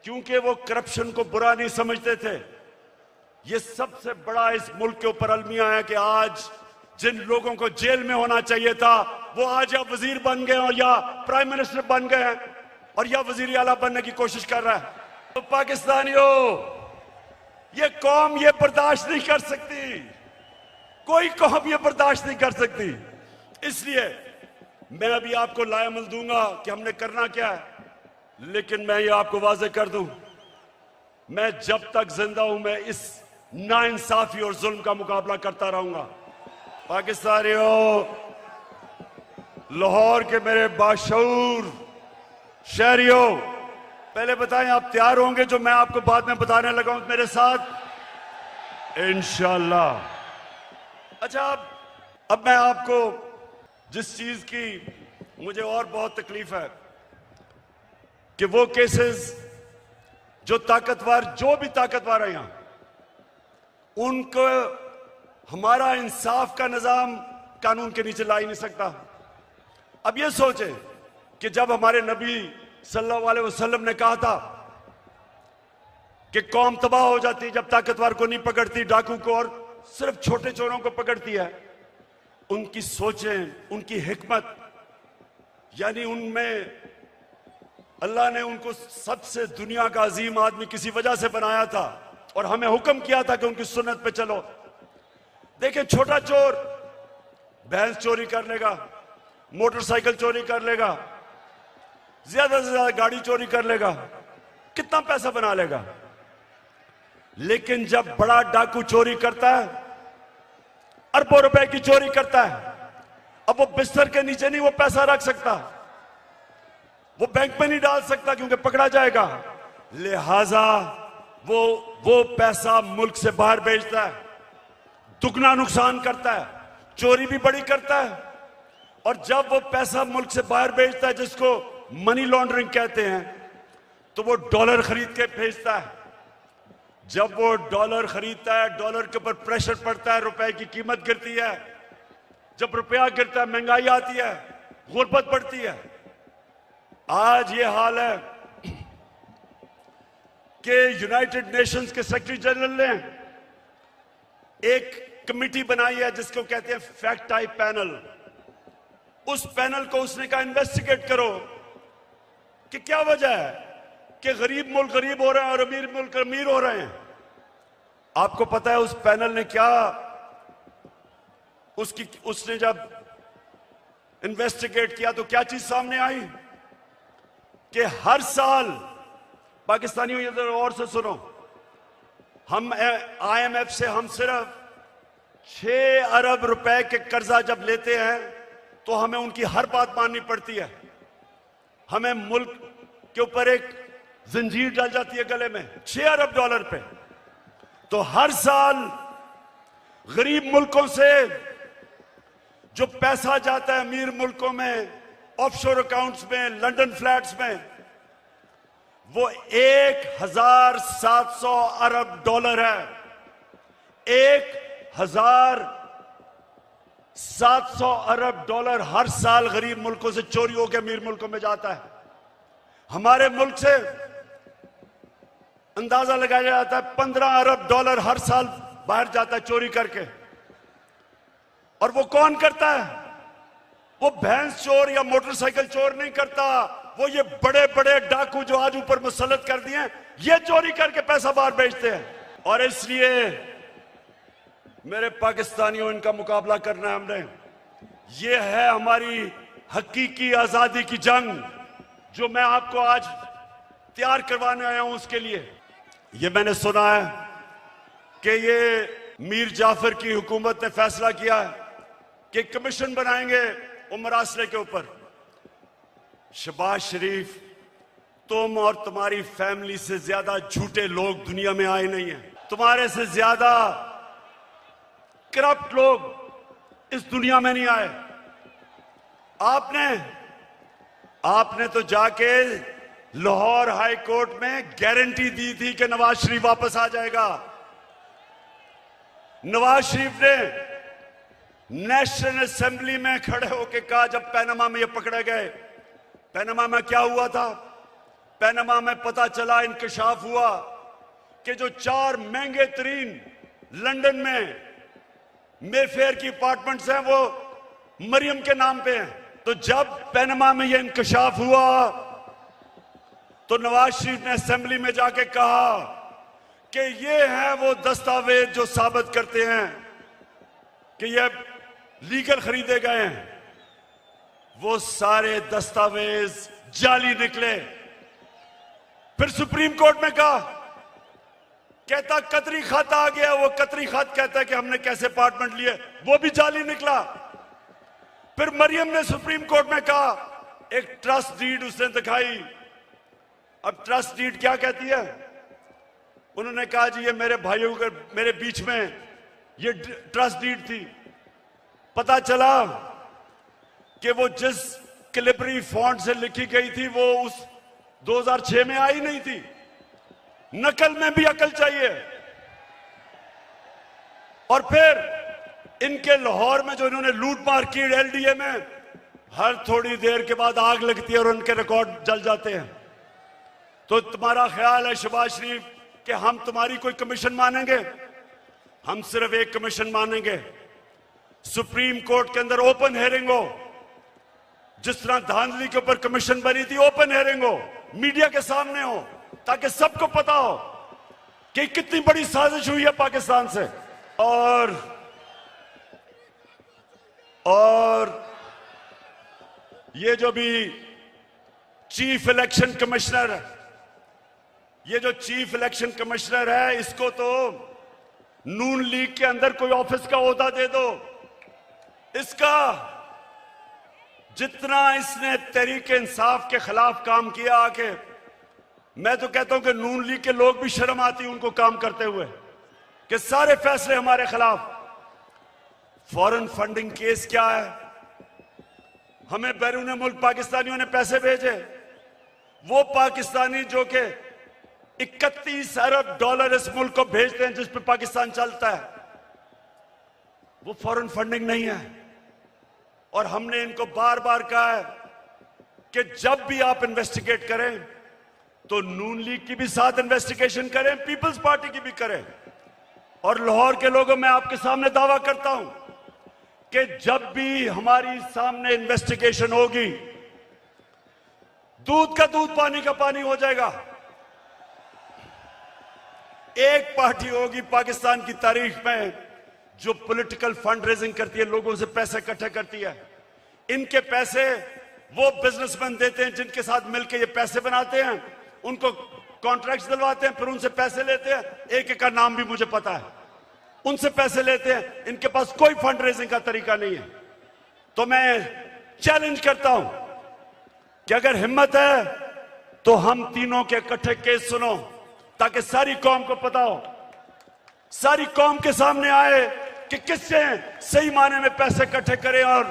क्योंकि वो करप्शन को बुरा नहीं समझते थे, ये सबसे बड़ा इस मुल्क के ऊपर अलमिया है कि आज जिन लोगों को जेल में होना चाहिए था वो आज या वजीर बन गए और या प्राइम मिनिस्टर बन गए हैं और या वजीर आला बनने की कोशिश कर रहा है। तो पाकिस्तानियों, ये कौम ये बर्दाश्त नहीं कर सकती, कोई कौम ये बर्दाश्त नहीं कर सकती। इसलिए मैं अभी आपको लाएमल दूंगा कि हमने करना क्या है, लेकिन मैं ये आपको वाज़ेह कर दूं, मैं जब तक जिंदा हूं मैं इस नाइंसाफी और जुल्म का मुकाबला करता रहूंगा। पाकिस्तानियों, लाहौर के मेरे बाशऊर शहरियों, पहले बताएं आप तैयार होंगे जो मैं आपको बाद में बताने लगा हूं मेरे साथ? इंशाअल्लाह। अच्छा, अब मैं आपको जिस चीज की मुझे और बहुत तकलीफ है कि वो केसेस जो भी ताकतवर है यहां, उनको हमारा इंसाफ का निजाम कानून के नीचे ला ही नहीं सकता। अब ये सोचें कि जब हमारे नबी सल्लल्लाहु अलैहि वसल्लम ने कहा था कि कौम तबाह हो जाती है जब ताकतवर को नहीं पकड़ती, डाकू को और सिर्फ छोटे चोरों को पकड़ती है, उनकी सोचें, उनकी हिकमत, यानी उनमें अल्लाह ने उनको सबसे दुनिया का अजीम आदमी किसी वजह से बनाया था और हमें हुक्म किया था कि उनकी सुन्नत पे चलो। देखिए, छोटा चोर भैंस चोरी कर लेगा, मोटरसाइकिल चोरी कर लेगा, ज्यादा से ज्यादा गाड़ी चोरी कर लेगा, कितना पैसा बना लेगा। लेकिन जब बड़ा डाकू चोरी करता है, अरबों रुपए की चोरी करता है, अब वो बिस्तर के नीचे नहीं वो पैसा रख सकता, वो बैंक में नहीं डाल सकता क्योंकि पकड़ा जाएगा। लिहाजा वो पैसा मुल्क से बाहर भेजता है, दुगना नुकसान करता है, चोरी भी बड़ी करता है। और जब वो पैसा मुल्क से बाहर भेजता है, जिसको मनी लॉन्ड्रिंग कहते हैं, तो वो डॉलर खरीद के भेजता है। जब वो डॉलर खरीदता है, डॉलर के ऊपर प्रेशर पड़ता है, रुपए की कीमत गिरती है। जब रुपया गिरता है, महंगाई आती है, गुर्बत बढ़ती है। आज ये हाल है कि यूनाइटेड नेशंस के सेक्रेटरी जनरल ने एक कमेटी बनाई है जिसको कहते हैं फैक्ट टाइप पैनल। उस पैनल को उसने कहा इन्वेस्टिगेट करो कि क्या वजह है कि गरीब मुल्क गरीब हो रहे हैं और अमीर मुल्क अमीर हो रहे हैं। आपको पता है उस पैनल ने क्या उसने जब इन्वेस्टिगेट किया तो क्या चीज सामने आई कि हर साल पाकिस्तानियों इधर और से सुनो, हम IMF से हम सिर्फ 6 अरब रुपए के कर्जा जब लेते हैं तो हमें उनकी हर बात माननी पड़ती है। हमें मुल्क के ऊपर एक जंजीर डाल जाती है गले में 6 अरब डॉलर पे। तो हर साल गरीब मुल्कों से जो पैसा जाता है अमीर मुल्कों में ऑफशोर अकाउंट्स में लंदन फ्लैट्स में, वो 1700 अरब डॉलर है। 1700 अरब डॉलर हर साल गरीब मुल्कों से चोरी होकर अमीर मुल्कों में जाता है। हमारे मुल्क से अंदाजा लगाया जाता है 15 अरब डॉलर हर साल बाहर जाता है चोरी करके। और वो कौन करता है? वो भैंस चोर या मोटरसाइकिल चोर नहीं करता, वो ये बड़े बड़े डाकू जो आज ऊपर मुसल्लत कर दिए हैं, ये चोरी करके पैसा बाहर भेजते हैं। और इसलिए मेरे पाकिस्तानियों, इनका मुकाबला करना है हमने। ये है हमारी हकीकी आजादी की जंग जो मैं आपको आज तैयार करवाने आया हूं। उसके लिए ये मैंने सुना है कि ये मीर जाफर की हुकूमत ने फैसला किया है कि कमीशन बनाएंगे उमर आसरे के ऊपर। शहबाज शरीफ, तुम और तुम्हारी फैमिली से ज्यादा झूठे लोग दुनिया में आए नहीं हैं। तुम्हारे से ज्यादा करप्ट लोग इस दुनिया में नहीं आए। आपने तो जाके लाहौर हाई कोर्ट में गारंटी दी थी कि नवाज शरीफ वापस आ जाएगा। नवाज शरीफ ने नेशनल असेंबली में खड़े होकर कहा, जब पैनामा में ये पकड़े गए, पैनामा में क्या हुआ था? पैनामा में पता चला, इंकशाफ हुआ कि जो 4 महंगे तरीन लंदन में मेफेयर की अपार्टमेंट्स हैं वो मरियम के नाम पे हैं। तो जब पैनामा में ये इंकशाफ हुआ तो नवाज शरीफ ने असेंबली में जाके कहा कि ये हैं वो दस्तावेज जो साबित करते हैं कि ये लीगल खरीदे गए हैं। वो सारे दस्तावेज जाली निकले। फिर सुप्रीम कोर्ट में कहा, कहता कतरी खत आ गया। वो कतरी खत कहता है कि हमने कैसे अपार्टमेंट लिए, वो भी जाली निकला। फिर मरियम ने सुप्रीम कोर्ट में कहा, एक ट्रस्ट डीड उसने दिखाई। अब ट्रस्ट डीड क्या कहती है? उन्होंने कहा जी ये मेरे भाइयों के मेरे बीच में ये ट्रस्ट डीड थी। पता चला कि वो जिस कैलिब्री फॉन्ट से लिखी गई थी वो उस 2006 में आई नहीं थी। नकल में भी अकल चाहिए। और फिर इनके लाहौर में जो इन्होंने लूट मार की LDA में, हर थोड़ी देर के बाद आग लगती है और उनके रिकॉर्ड जल जाते हैं। तो तुम्हारा ख्याल है शहबाज शरीफ कि हम तुम्हारी कोई कमीशन मानेंगे? हम सिर्फ एक कमीशन मानेंगे, सुप्रीम कोर्ट के अंदर ओपन हेयरिंग हो। जिस तरह धांधली के ऊपर कमीशन बनी थी, ओपन हेयरिंग हो, मीडिया के सामने हो, ताकि सबको पता हो कि कितनी बड़ी साजिश हुई है पाकिस्तान से। और ये जो भी चीफ इलेक्शन कमिश्नर है, ये जो चीफ इलेक्शन कमिश्नर है, इसको तो नून लीग के अंदर कोई ऑफिस का ओहदा दे दो। इसका जितना इसने तहरीक इंसाफ के खिलाफ काम किया आके, मैं तो कहता हूं कि नून लीग के लोग भी शर्म आती है उनको काम करते हुए कि सारे फैसले हमारे खिलाफ। फॉरेन फंडिंग केस क्या है? हमें बैरून मुल्क पाकिस्तानियों ने पैसे भेजे, वो पाकिस्तानी जो कि 31 अरब डॉलर इस मुल्क को भेजते हैं जिस पे पाकिस्तान चलता है, वो फॉरेन फंडिंग नहीं है। और हमने इनको बार बार कहा है कि जब भी आप इन्वेस्टिगेट करें तो नून लीग की भी साथ इन्वेस्टिगेशन करें, पीपल्स पार्टी की भी करें। और लाहौर के लोगों, मैं आपके सामने दावा करता हूं कि जब भी हमारी सामने इन्वेस्टिगेशन होगी, दूध का दूध पानी का पानी हो जाएगा। एक पार्टी होगी पाकिस्तान की तारीख में जो पॉलिटिकल फंड रेजिंग करती है, लोगों से पैसे इकट्ठे करती है। इनके पैसे वो बिजनेसमैन देते हैं जिनके साथ मिलकर ये पैसे बनाते हैं, उनको कॉन्ट्रैक्ट्स दिलवाते हैं, फिर उनसे पैसे लेते हैं। एक एक का नाम भी मुझे पता है, उनसे पैसे लेते हैं। इनके पास कोई फंड रेजिंग का तरीका नहीं है। तो मैं चैलेंज करता हूं कि अगर हिम्मत है तो हम तीनों के इकट्ठे केस सुनो, ताकि सारी कौम को पता हो, सारी कौम के सामने आए कि किससे सही माने में पैसे इकट्ठे करें और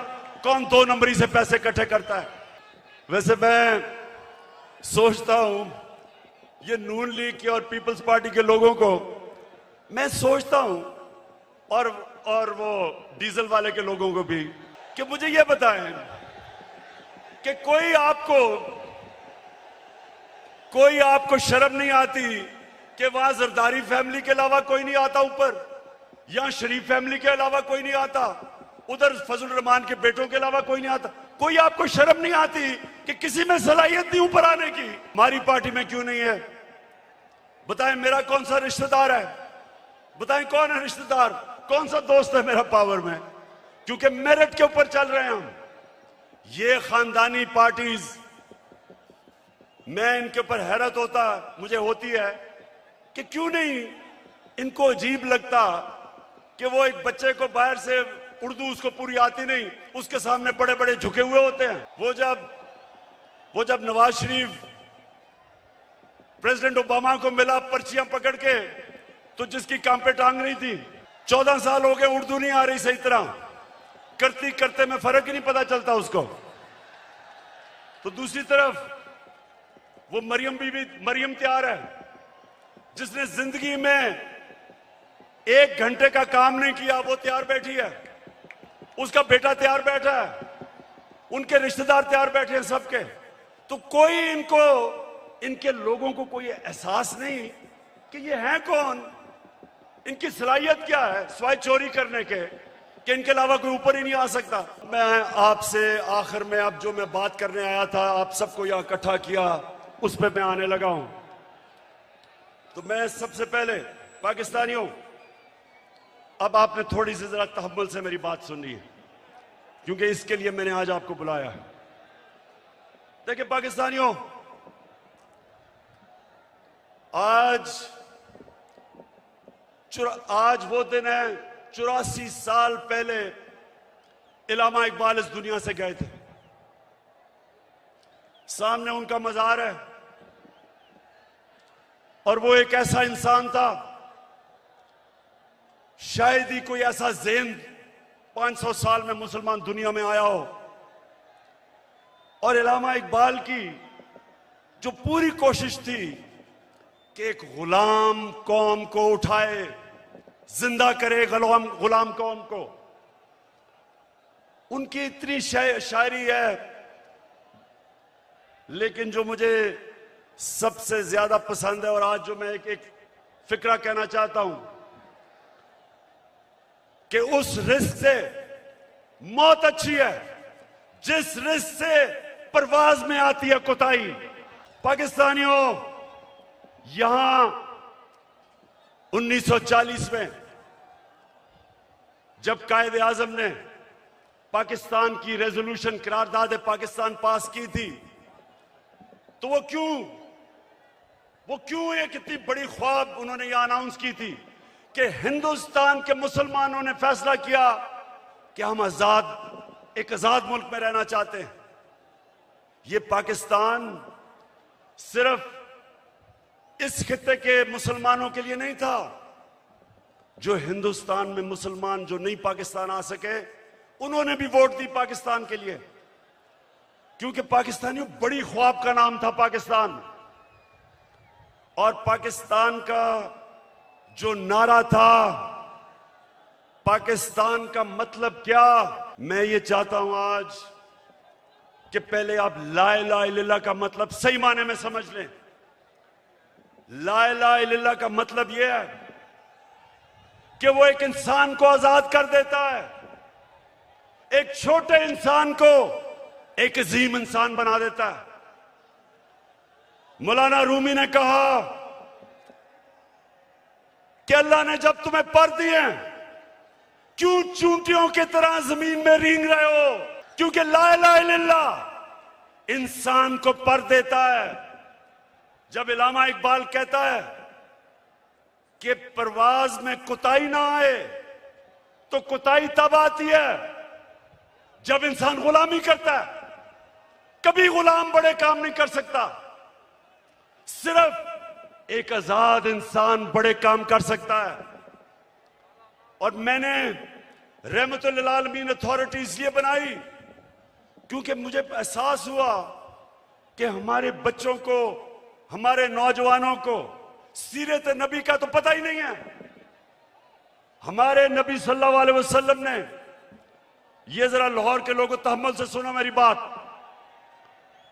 कौन दो नंबरी से पैसे इकट्ठे करता है। वैसे मैं सोचता हूं ये नून लीग की और पीपल्स पार्टी के लोगों को मैं सोचता हूं, और वो डीजल वाले के लोगों को भी, कि मुझे ये बताएं कि कोई आपको शर्म नहीं आती कि वहां जरदारी फैमिली के अलावा कोई नहीं आता ऊपर, यहां शरीफ फैमिली के अलावा कोई नहीं आता, उधर फजल रहमान के बेटों के अलावा कोई नहीं आता। कोई आपको शर्म नहीं आती कि किसी में सलाहियत नहीं ऊपर आने की? हमारी पार्टी में क्यों नहीं है? बताएं मेरा कौन सा रिश्तेदार है? बताएं कौन है रिश्तेदार, कौन सा दोस्त है मेरा पावर में? क्योंकि मेरिट के ऊपर चल रहे हैं हम। ये खानदानी पार्टीज, मैं इनके ऊपर हैरत मुझे होती है कि क्यों नहीं इनको अजीब लगता कि वो एक बच्चे को बाहर से उर्दू उसको पूरी आती नहीं, उसके सामने बड़े बड़े झुके हुए होते हैं। वो जब नवाज शरीफ प्रेसिडेंट ओबामा को मिला पर्चियां पकड़ के, तो जिसकी काम पे टांग रही थी, 14 साल हो गए उर्दू नहीं आ रही सही तरह, करती करते में फर्क ही नहीं पता चलता उसको। तो दूसरी तरफ वो मरियम तैयार है, जिसने जिंदगी में 1 घंटे का काम नहीं किया, वो तैयार बैठी है। उसका बेटा तैयार बैठा है, उनके रिश्तेदार तैयार बैठे हैं सबके। तो कोई इनके लोगों को कोई एहसास नहीं कि ये हैं कौन, इनकी सलाहियत क्या है सिवाय चोरी करने के, कि इनके अलावा कोई ऊपर ही नहीं आ सकता। मैं आपसे आखिर में अब जो मैं बात करने आया था, आप सबको यहां इकट्ठा किया, उस पर मैं आने लगा हूं। तो मैं सबसे पहले पाकिस्तानियों, अब आपने थोड़ी सी जरा तहम्मुल से मेरी बात सुननी है, क्योंकि इसके लिए मैंने आज आपको बुलाया है। देखिए पाकिस्तानियों, आज वो दिन है 84 साल पहले इल्लामा इकबाल इस दुनिया से गए थे। सामने उनका मजार है, और वो एक ऐसा इंसान था, शायद ही कोई ऐसा ज़हन 500 साल में मुसलमान दुनिया में आया हो। और इल्लामा इकबाल की जो पूरी कोशिश थी कि एक गुलाम कौम को उठाए, जिंदा करे गुलाम कौम को, उनकी इतनी शायरी है। लेकिन जो मुझे सबसे ज्यादा पसंद है, और आज जो मैं एक फिक्रा कहना चाहता हूं, कि उस रिस्क से मौत अच्छी है जिस रिस्क से परवाज में आती है कोताही। पाकिस्तानियों, यहां 1940 में जब कायदे आजम ने पाकिस्तान की रेजोल्यूशन करारदाद पाकिस्तान पास की थी, तो वो क्यों एक इतनी बड़ी ख्वाब उन्होंने यह अनाउंस की थी कि हिंदुस्तान के मुसलमानों ने फैसला किया कि हम एक आजाद मुल्क में रहना चाहते हैं। ये पाकिस्तान सिर्फ इस खित्ते के मुसलमानों के लिए नहीं था। जो हिंदुस्तान में मुसलमान जो नहीं पाकिस्तान आ सके, उन्होंने भी वोट दी पाकिस्तान के लिए, क्योंकि पाकिस्तानियों बड़ी ख्वाब का नाम था पाकिस्तान। और पाकिस्तान का जो नारा था, पाकिस्तान का मतलब क्या, मैं ये चाहता हूं आज कि पहले आप ला इलाहा इल्लल्लाह का मतलब सही माने में समझ लें। ला इलाहा इल्लल्लाह का मतलब यह है कि वो एक इंसान को आजाद कर देता है, एक छोटे इंसान को एक अजीम इंसान बना देता है। मौलाना रूमी ने कहा कि अल्लाह ने जब तुम्हें पर दिए क्यों चूंटियों की तरह जमीन में रेंग रहे हो? क्योंकि ला इलाहा इल्लल्लाह इंसान को पर देता है। जब इल्लामा इकबाल कहता है कि परवाज में कुताई ना आए तो कुताई तब आती है जब इंसान गुलामी करता है। कभी गुलाम बड़े काम नहीं कर सकता, सिर्फ एक आजाद इंसान बड़े काम कर सकता है। और मैंने रहमतुल आलमीन अथॉरिटी इसलिए बनाई क्योंकि मुझे एहसास हुआ कि हमारे बच्चों को, हमारे नौजवानों को सीरत नबी का तो पता ही नहीं है। हमारे नबी सल्लल्लाहु अलैहि वसल्लम ने, ये जरा लाहौर के लोगों तहम्मुल से सुनो मेरी बात,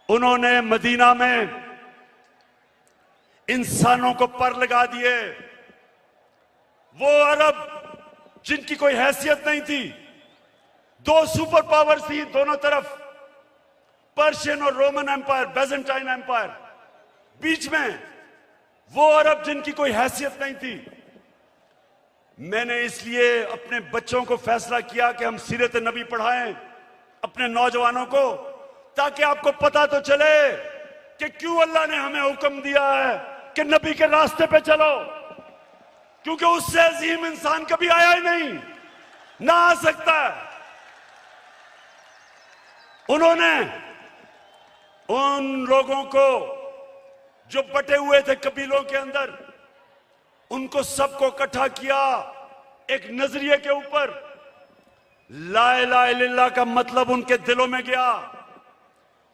उन्होंने मदीना में इंसानों को पर लगा दिए। वो अरब जिनकी कोई हैसियत नहीं थी, दो सुपर पावर थी दोनों तरफ, पर्शियन और रोमन एम्पायर, बेजेंटाइन एम्पायर, बीच में वो अरब जिनकी कोई हैसियत नहीं थी। मैंने इसलिए अपने बच्चों को फैसला किया कि हम सीरत नबी पढ़ाएं अपने नौजवानों को, ताकि आपको पता तो चले कि क्यों अल्लाह ने हमें हुक्म दिया है कि नबी के रास्ते पे चलो। क्योंकि उससे अजीम इंसान कभी आया ही नहीं, ना आ सकता। उन्होंने उन लोगों को जो बटे हुए थे कबीलों के अंदर, उनको सबको इकट्ठा किया एक नजरिए के ऊपर। ला इलाहा इल्लल्लाह का मतलब उनके दिलों में गया,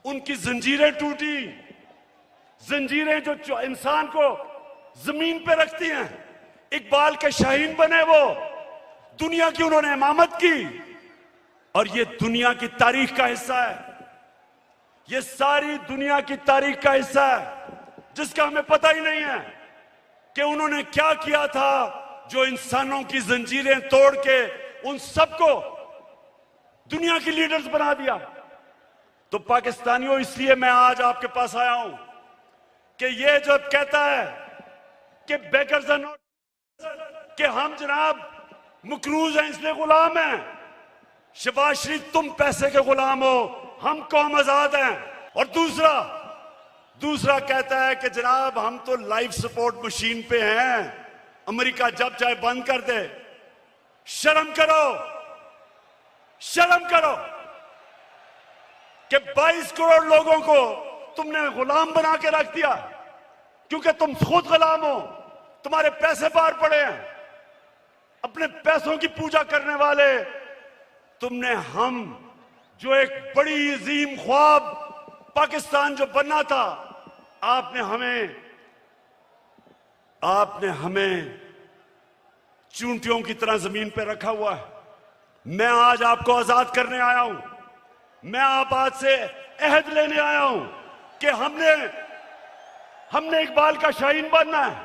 उनकी जंजीरें टूटी, जंजीरें जो इंसान को जमीन पे रखती हैं। इकबाल के शाहीन बने वो, दुनिया की उन्होंने इमामत की, और ये दुनिया की तारीख का हिस्सा है। ये सारी दुनिया की तारीख का हिस्सा है जिसका हमें पता ही नहीं है कि उन्होंने क्या किया था, जो इंसानों की जंजीरें तोड़ के उन सबको दुनिया की लीडर्स बना दिया। तो पाकिस्तानियों, इसलिए मैं आज आपके पास आया हूं कि ये जो कहता है कि बेकर्स आर नॉट, कि हम जनाब मकरूज हैं इसलिए गुलाम हैं। शहबाज शरीफ, तुम पैसे के गुलाम हो, हम कौम आजाद हैं। और दूसरा कहता है कि जनाब हम तो लाइफ सपोर्ट मशीन पे हैं, अमेरिका जब चाहे बंद कर दे। शर्म करो, शर्म करो कि 22 करोड़ लोगों को तुमने गुलाम बना के रख दिया, क्योंकि तुम खुद गुलाम हो, तुम्हारे पैसे बाहर पड़े हैं, अपने पैसों की पूजा करने वाले तुमने। हम जो एक बड़ी अजीम ख्वाब पाकिस्तान जो बनना था, आपने हमें चूंटियों की तरह जमीन पे रखा हुआ है। मैं आज आपको आजाद करने आया हूं। मैं आप आज से अहद लेने आया हूं कि हमने इकबाल का शाहीन बनना है।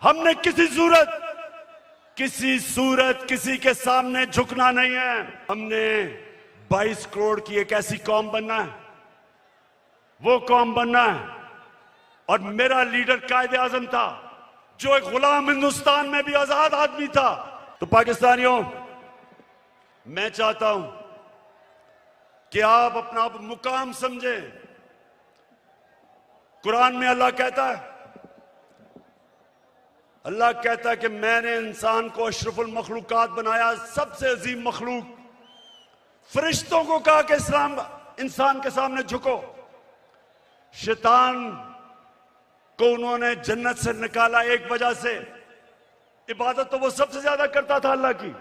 हमने किसी सूरत किसी के सामने झुकना नहीं है। हमने 22 करोड़ की एक ऐसी कौम बनना है, वो कौम बनना है। और मेरा लीडर कायदे आजम था, जो एक गुलाम हिंदुस्तान में भी आजाद आदमी था। तो पाकिस्तानियों, मैं चाहता हूं कि आप अपना मुकाम समझें। कुरान में अल्लाह कहता है कि मैंने इंसान को अशरफुल मखलूकात बनाया, सबसे अजीम मखलूक। फरिश्तों को कहा कि इंसान के सामने झुको। शैतान को उन्होंने जन्नत से निकाला एक वजह से। इबादत तो वो सबसे ज्यादा करता था अल्लाह की,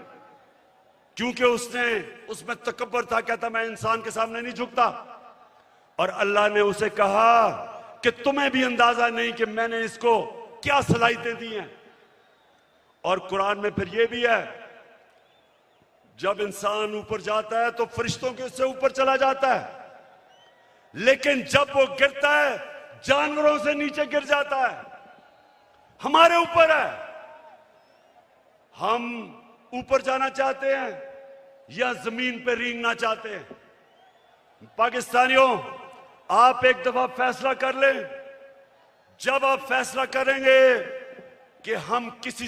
क्योंकि उसमें तकब्बर था, कहता मैं इंसान के सामने नहीं झुकता। और अल्लाह ने उसे कहा कि तुम्हें भी अंदाजा नहीं कि मैंने इसको क्या सलाहियतें दी हैं। और कुरान में फिर ये भी है, जब इंसान ऊपर जाता है तो फरिश्तों के उससे ऊपर चला जाता है। लेकिन जब वो गिरता है जानवरों से नीचे गिर जाता है। हमारे ऊपर है, हम ऊपर जाना चाहते हैं या जमीन पे रेंगना चाहते हैं। पाकिस्तानियों, आप एक दफा फैसला कर लें। जब आप फैसला करेंगे कि हम किसी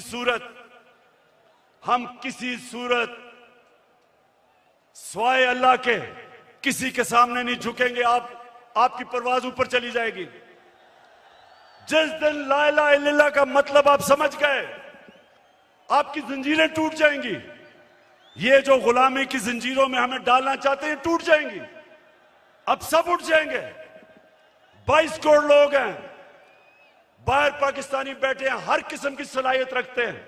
सूरत स्वाय अल्लाह के किसी के सामने नहीं झुकेंगे, आपकी परवाज ऊपर चली जाएगी। जिस दिन ला इलाहा इल्लल्लाह का मतलब आप समझ गए, आपकी जंजीरें टूट जाएंगी। ये जो गुलामी की जंजीरों में हमें डालना चाहते हैं टूट जाएंगी। अब सब उठ जाएंगे। 22 करोड़ लोग हैं, बाहर पाकिस्तानी बैठे हैं, हर किस्म की सलाहियत रखते हैं,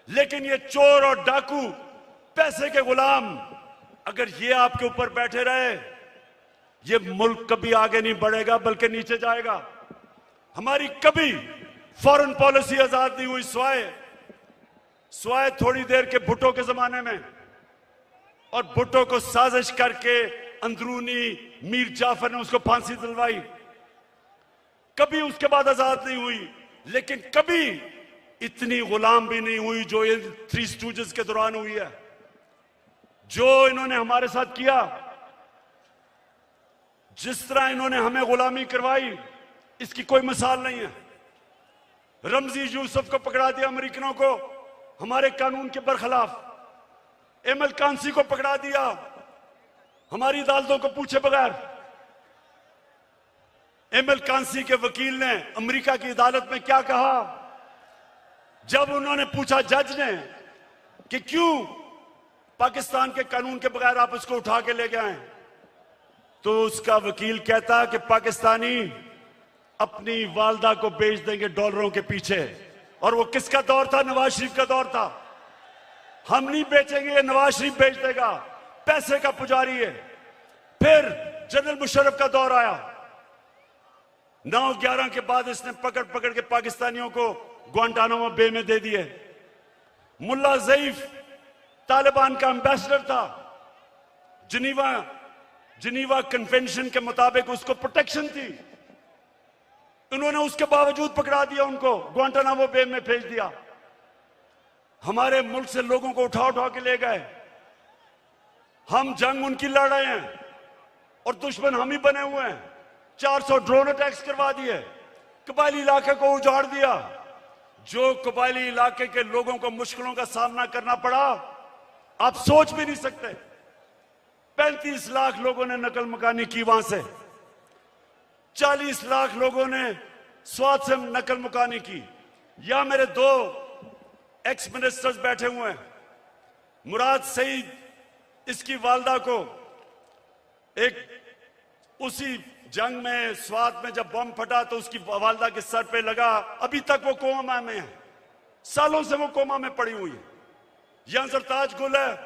लेकिन ये चोर और डाकू, पैसे के गुलाम, अगर ये आपके ऊपर बैठे रहे, ये मुल्क कभी आगे नहीं बढ़ेगा बल्कि नीचे जाएगा। हमारी कभी फॉरेन पॉलिसी आजाद नहीं हुई। स्वाय थोड़ी देर के भुट्टो के जमाने में, और भुट्टो को साजिश करके अंदरूनी मीर जाफर ने उसको फांसी दिलवाई। कभी उसके बाद आजाद नहीं हुई, लेकिन कभी इतनी गुलाम भी नहीं हुई जो ये 3 स्टूजेस के दौरान हुई है। जो इन्होंने हमारे साथ किया, जिस तरह इन्होंने हमें गुलामी करवाई, इसकी कोई मिसाल नहीं है। रमजी यूसुफ को पकड़ा दिया अमेरिकनों को हमारे कानून के बरखिलाफ। एमएल कांसी को पकड़ा दिया हमारी अदालतों को पूछे बगैर। एमएल कांसी के वकील ने अमेरिका की अदालत में क्या कहा जब उन्होंने पूछा जज ने कि क्यों पाकिस्तान के कानून के बगैर आप उसको उठा के ले गए, तो उसका वकील कहता कि पाकिस्तानी अपनी वालदा को बेच देंगे डॉलरों के पीछे। और वो किसका दौर था? नवाज शरीफ का दौर था। हम नहीं बेचेंगे, ये नवाज शरीफ बेच देगा, पैसे का पुजारी है। फिर जनरल मुशर्रफ का दौर आया। 9/11 के बाद इसने पकड़ पकड़ के पाकिस्तानियों को ग्वांटानामो बे में दे दिए। मुल्ला ज़ईफ तालिबान का एम्बेसडर था। जिनीवा कन्वेंशन के मुताबिक उसको प्रोटेक्शन थी। उन्होंने उसके बावजूद पकड़ा दिया, उनको ग्वांटानामो बे में भेज दिया। हमारे मुल्क से लोगों को उठा उठा के ले गए। हम जंग उनकी लड़ रहे हैं और दुश्मन हम ही बने हुए हैं। 400 ड्रोन अटैक्स करवा दिए, कबायली इलाके को उजाड़ दिया। जो कबायली इलाके के लोगों को मुश्किलों का सामना करना पड़ा, आप सोच भी नहीं सकते। 35 लाख लोगों ने नकल मकानी की वहां से, 40 लाख लोगों ने स्वात से नकल मुकानी की। या मेरे 2 एक्स मिनिस्टर्स बैठे हुए हैं। मुराद सईद, इसकी वालदा को उसी जंग में स्वात में जब बम फटा तो उसकी वालदा के सर पे लगा। अभी तक वो कोमा में है, सालों से वो कोमा में पड़ी हुई है। यहां सरताज गुल है,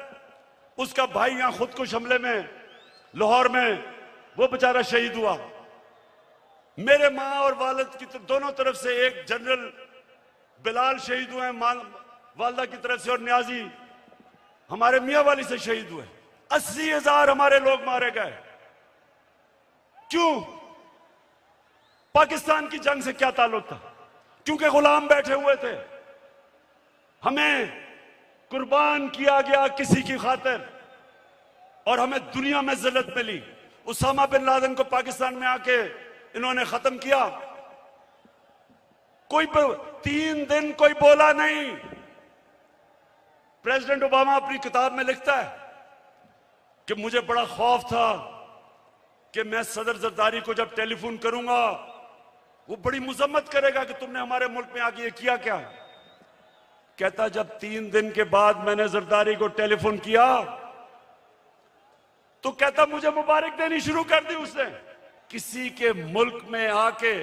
उसका भाई यहां खुदकुश हमले में लाहौर में वो बेचारा शहीद हुआ। मेरे माँ और वालिद की दोनों तरफ से एक जनरल बिलाल शहीद हुए वालदा की तरफ से, और न्याजी हमारे मियाँ वाली से शहीद हुए। 80,000 हमारे लोग मारे गए। क्यों? पाकिस्तान की जंग से क्या ताल्लुक था? क्योंकि गुलाम बैठे हुए थे। हमें कुर्बान किया गया किसी की खातिर और हमें दुनिया में जिल्लत मिली। उसामा बिन लादेन को पाकिस्तान में आके इन्होंने खत्म किया। कोई 3 दिन कोई बोला नहीं। प्रेसिडेंट ओबामा अपनी किताब में लिखता है कि मुझे बड़ा खौफ था कि मैं सदर जरदारी को जब टेलीफोन करूंगा वो बड़ी मुजम्मत करेगा कि तुमने हमारे मुल्क में आके ये किया क्या। कहता जब 3 दिन के बाद मैंने जरदारी को टेलीफोन किया तो कहता मुझे मुबारक देनी शुरू कर दी उसने। किसी के मुल्क में आके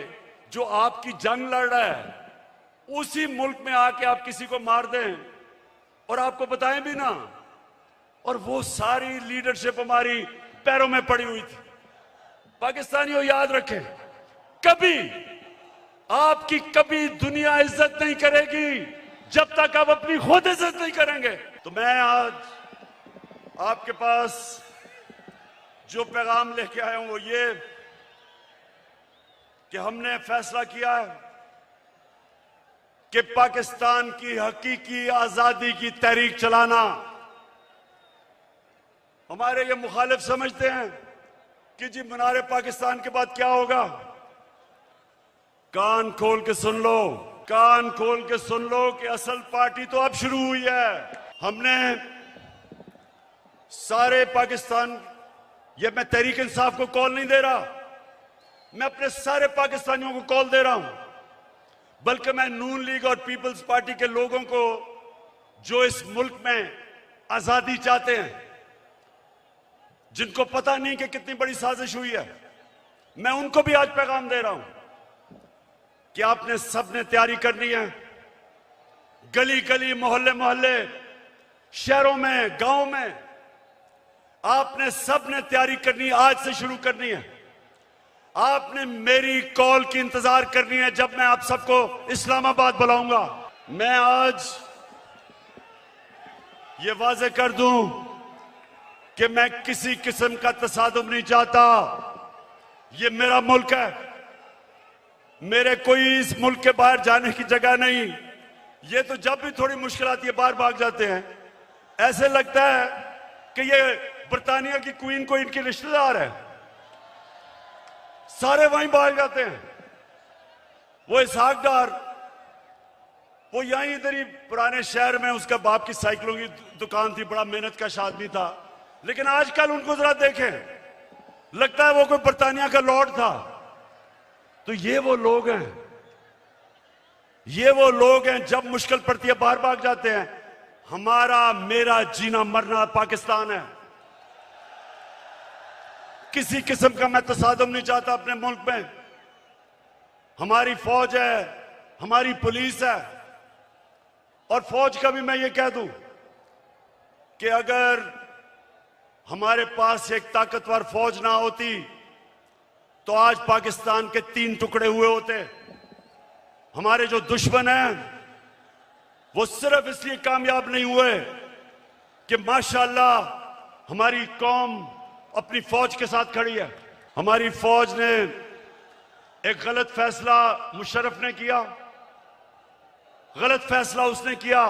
जो आपकी जंग लड़ रहा है, उसी मुल्क में आके आप किसी को मार दें और आपको बताएं भी ना, और वो सारी लीडरशिप हमारी पैरों में पड़ी हुई थी। पाकिस्तानियों याद रखें, कभी आपकी कभी दुनिया इज्जत नहीं करेगी जब तक आप अपनी खुद इज्जत नहीं करेंगे। तो मैं आज आपके पास जो पैगाम लेके आया हूं वो ये कि हमने फैसला किया है कि पाकिस्तान की हकीकी आजादी की तहरीक चलाना। हमारे ये मुखालिफ समझते हैं कि जी मीनार पाकिस्तान के बाद क्या होगा। कान खोल के सुन लो, कान खोल के सुन लो कि असल पार्टी तो अब शुरू हुई है। हमने सारे पाकिस्तान, ये मैं तहरीक इंसाफ को कॉल नहीं दे रहा, मैं अपने सारे पाकिस्तानियों को कॉल दे रहा हूं, बल्कि मैं नून लीग और पीपल्स पार्टी के लोगों को जो इस मुल्क में आजादी चाहते हैं, जिनको पता नहीं कि कितनी बड़ी साजिश हुई है, मैं उनको भी आज पैगाम दे रहा हूं कि आपने सबने तैयारी करनी है। गली गली, मोहल्ले मोहल्ले, शहरों में, गांव में आपने सबने तैयारी करनी है, आज से शुरू करनी है। आपने मेरी कॉल की इंतजार करनी है जब मैं आप सबको इस्लामाबाद बुलाऊंगा। मैं आज ये वाजे कर दूं कि मैं किसी किस्म का तसादुम नहीं चाहता। ये मेरा मुल्क है, मेरे कोई इस मुल्क के बाहर जाने की जगह नहीं। ये तो जब भी थोड़ी मुश्किल आती है बाहर भाग जाते हैं। ऐसे लगता है कि ये बर्तानिया की क्वीन को इनके रिश्तेदार है, सारे वहीं भाग जाते हैं। वो इसहाक डार, वो यहीं इधर ही पुराने शहर में उसका बाप की साइकिलों की दुकान थी, बड़ा मेहनतकश आदमी था, लेकिन आजकल उनको जरा देखें, लगता है वो कोई बर्तानिया का लॉर्ड था। तो ये वो लोग हैं, ये वो लोग हैं जब मुश्किल पड़ती है बाहर भाग जाते हैं। हमारा मेरा जीना मरना पाकिस्तान है। किसी किस्म का मैं तसादुम नहीं चाहता अपने मुल्क में। हमारी फौज है, हमारी पुलिस है, और फौज का भी मैं ये कह दूं कि अगर हमारे पास एक ताकतवर फौज ना होती तो आज पाकिस्तान के 3 टुकड़े हुए होते। हमारे जो दुश्मन हैं वो सिर्फ इसलिए कामयाब नहीं हुए कि माशाअल्लाह हमारी कौम अपनी फौज के साथ खड़ी है। हमारी फौज ने एक गलत फैसला मुशर्रफ ने किया, गलत फैसला उसने किया,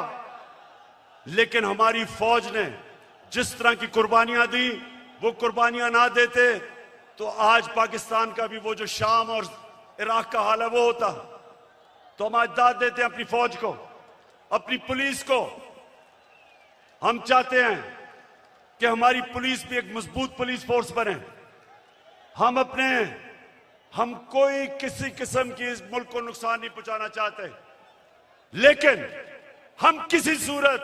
लेकिन हमारी फौज ने जिस तरह की कुर्बानियां दी, वो कुर्बानियां ना देते तो आज पाकिस्तान का भी वो जो शाम और इराक का हाल है वो होता। तो हम आज दाद देते हैं अपनी फौज को, अपनी पुलिस को। हम चाहते हैं कि हमारी पुलिस भी एक मजबूत पुलिस फोर्स बने। हम कोई किसी किस्म की इस मुल्क को नुकसान नहीं पहुंचाना चाहते, लेकिन हम किसी सूरत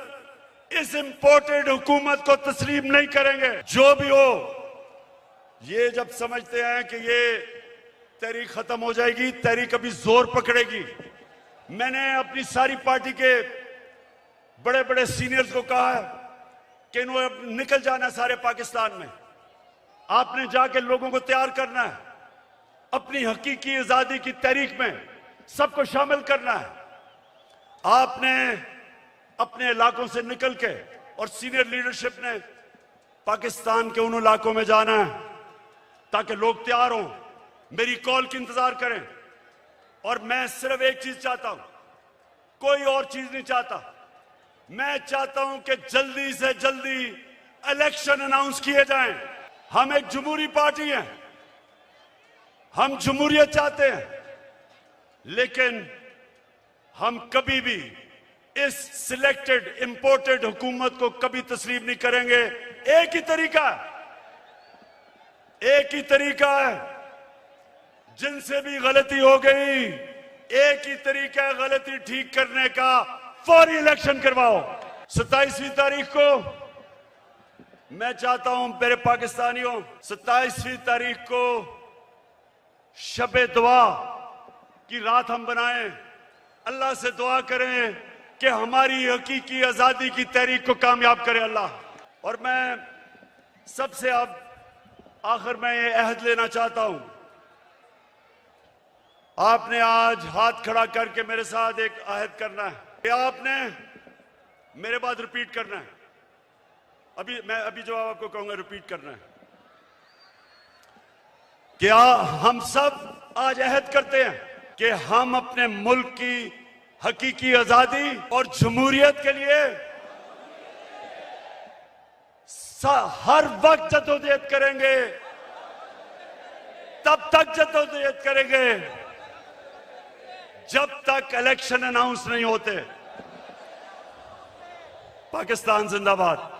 इस इंपोर्टेड हुकूमत को तस्लीम नहीं करेंगे। जो भी हो, ये जब समझते हैं कि ये तहरीक खत्म हो जाएगी, तहरीक अभी जोर पकड़ेगी। मैंने अपनी सारी पार्टी के बड़े बड़े सीनियर्स को कहा है कि इन्होंने निकल जाना है सारे पाकिस्तान में। आपने जाके लोगों को तैयार करना है, अपनी हकीकी आजादी की तहरीक में सबको शामिल करना है। आपने अपने इलाकों से निकल के, और सीनियर लीडरशिप ने पाकिस्तान के उन इलाकों में जाना है ताकि लोग तैयार हों, मेरी कॉल की इंतजार करें। और मैं सिर्फ एक चीज चाहता हूं, कोई और चीज नहीं चाहता। मैं चाहता हूं कि जल्दी से जल्दी इलेक्शन अनाउंस किए जाएं। हम एक जमहूरी पार्टी हैं, हम जमहूरियत चाहते हैं, लेकिन हम कभी भी इस सिलेक्टेड इंपोर्टेड हुकूमत को कभी तस्लीम नहीं करेंगे। एक ही तरीका है, जिनसे भी गलती हो गई, एक ही तरीका है गलती ठीक करने का, फौरी इलेक्शन करवाओ। 27वीं तारीख को मैं चाहता हूं मेरे पाकिस्तानियों, 27वीं तारीख को शबे दुआ की रात हम बनाएं, अल्लाह से दुआ करें कि हमारी हकीकी आजादी की तहरीक को कामयाब करे अल्लाह। और मैं सबसे अब आखिर में ये अहद लेना चाहता हूं, आपने आज हाथ खड़ा करके मेरे साथ एक अहद करना है कि आपने मेरे बाद रिपीट करना है। अभी जो आपको कहूंगा रिपीट करना है। क्या हम सब आज अहद करते हैं कि हम अपने मुल्क की हकीकी आजादी और जमहूरियत के लिए हर वक्त जद्दोजहद करेंगे, तब तक जद्दोजहद करेंगे जब तक इलेक्शन अनाउंस नहीं होते। पाकिस्तान जिंदाबाद।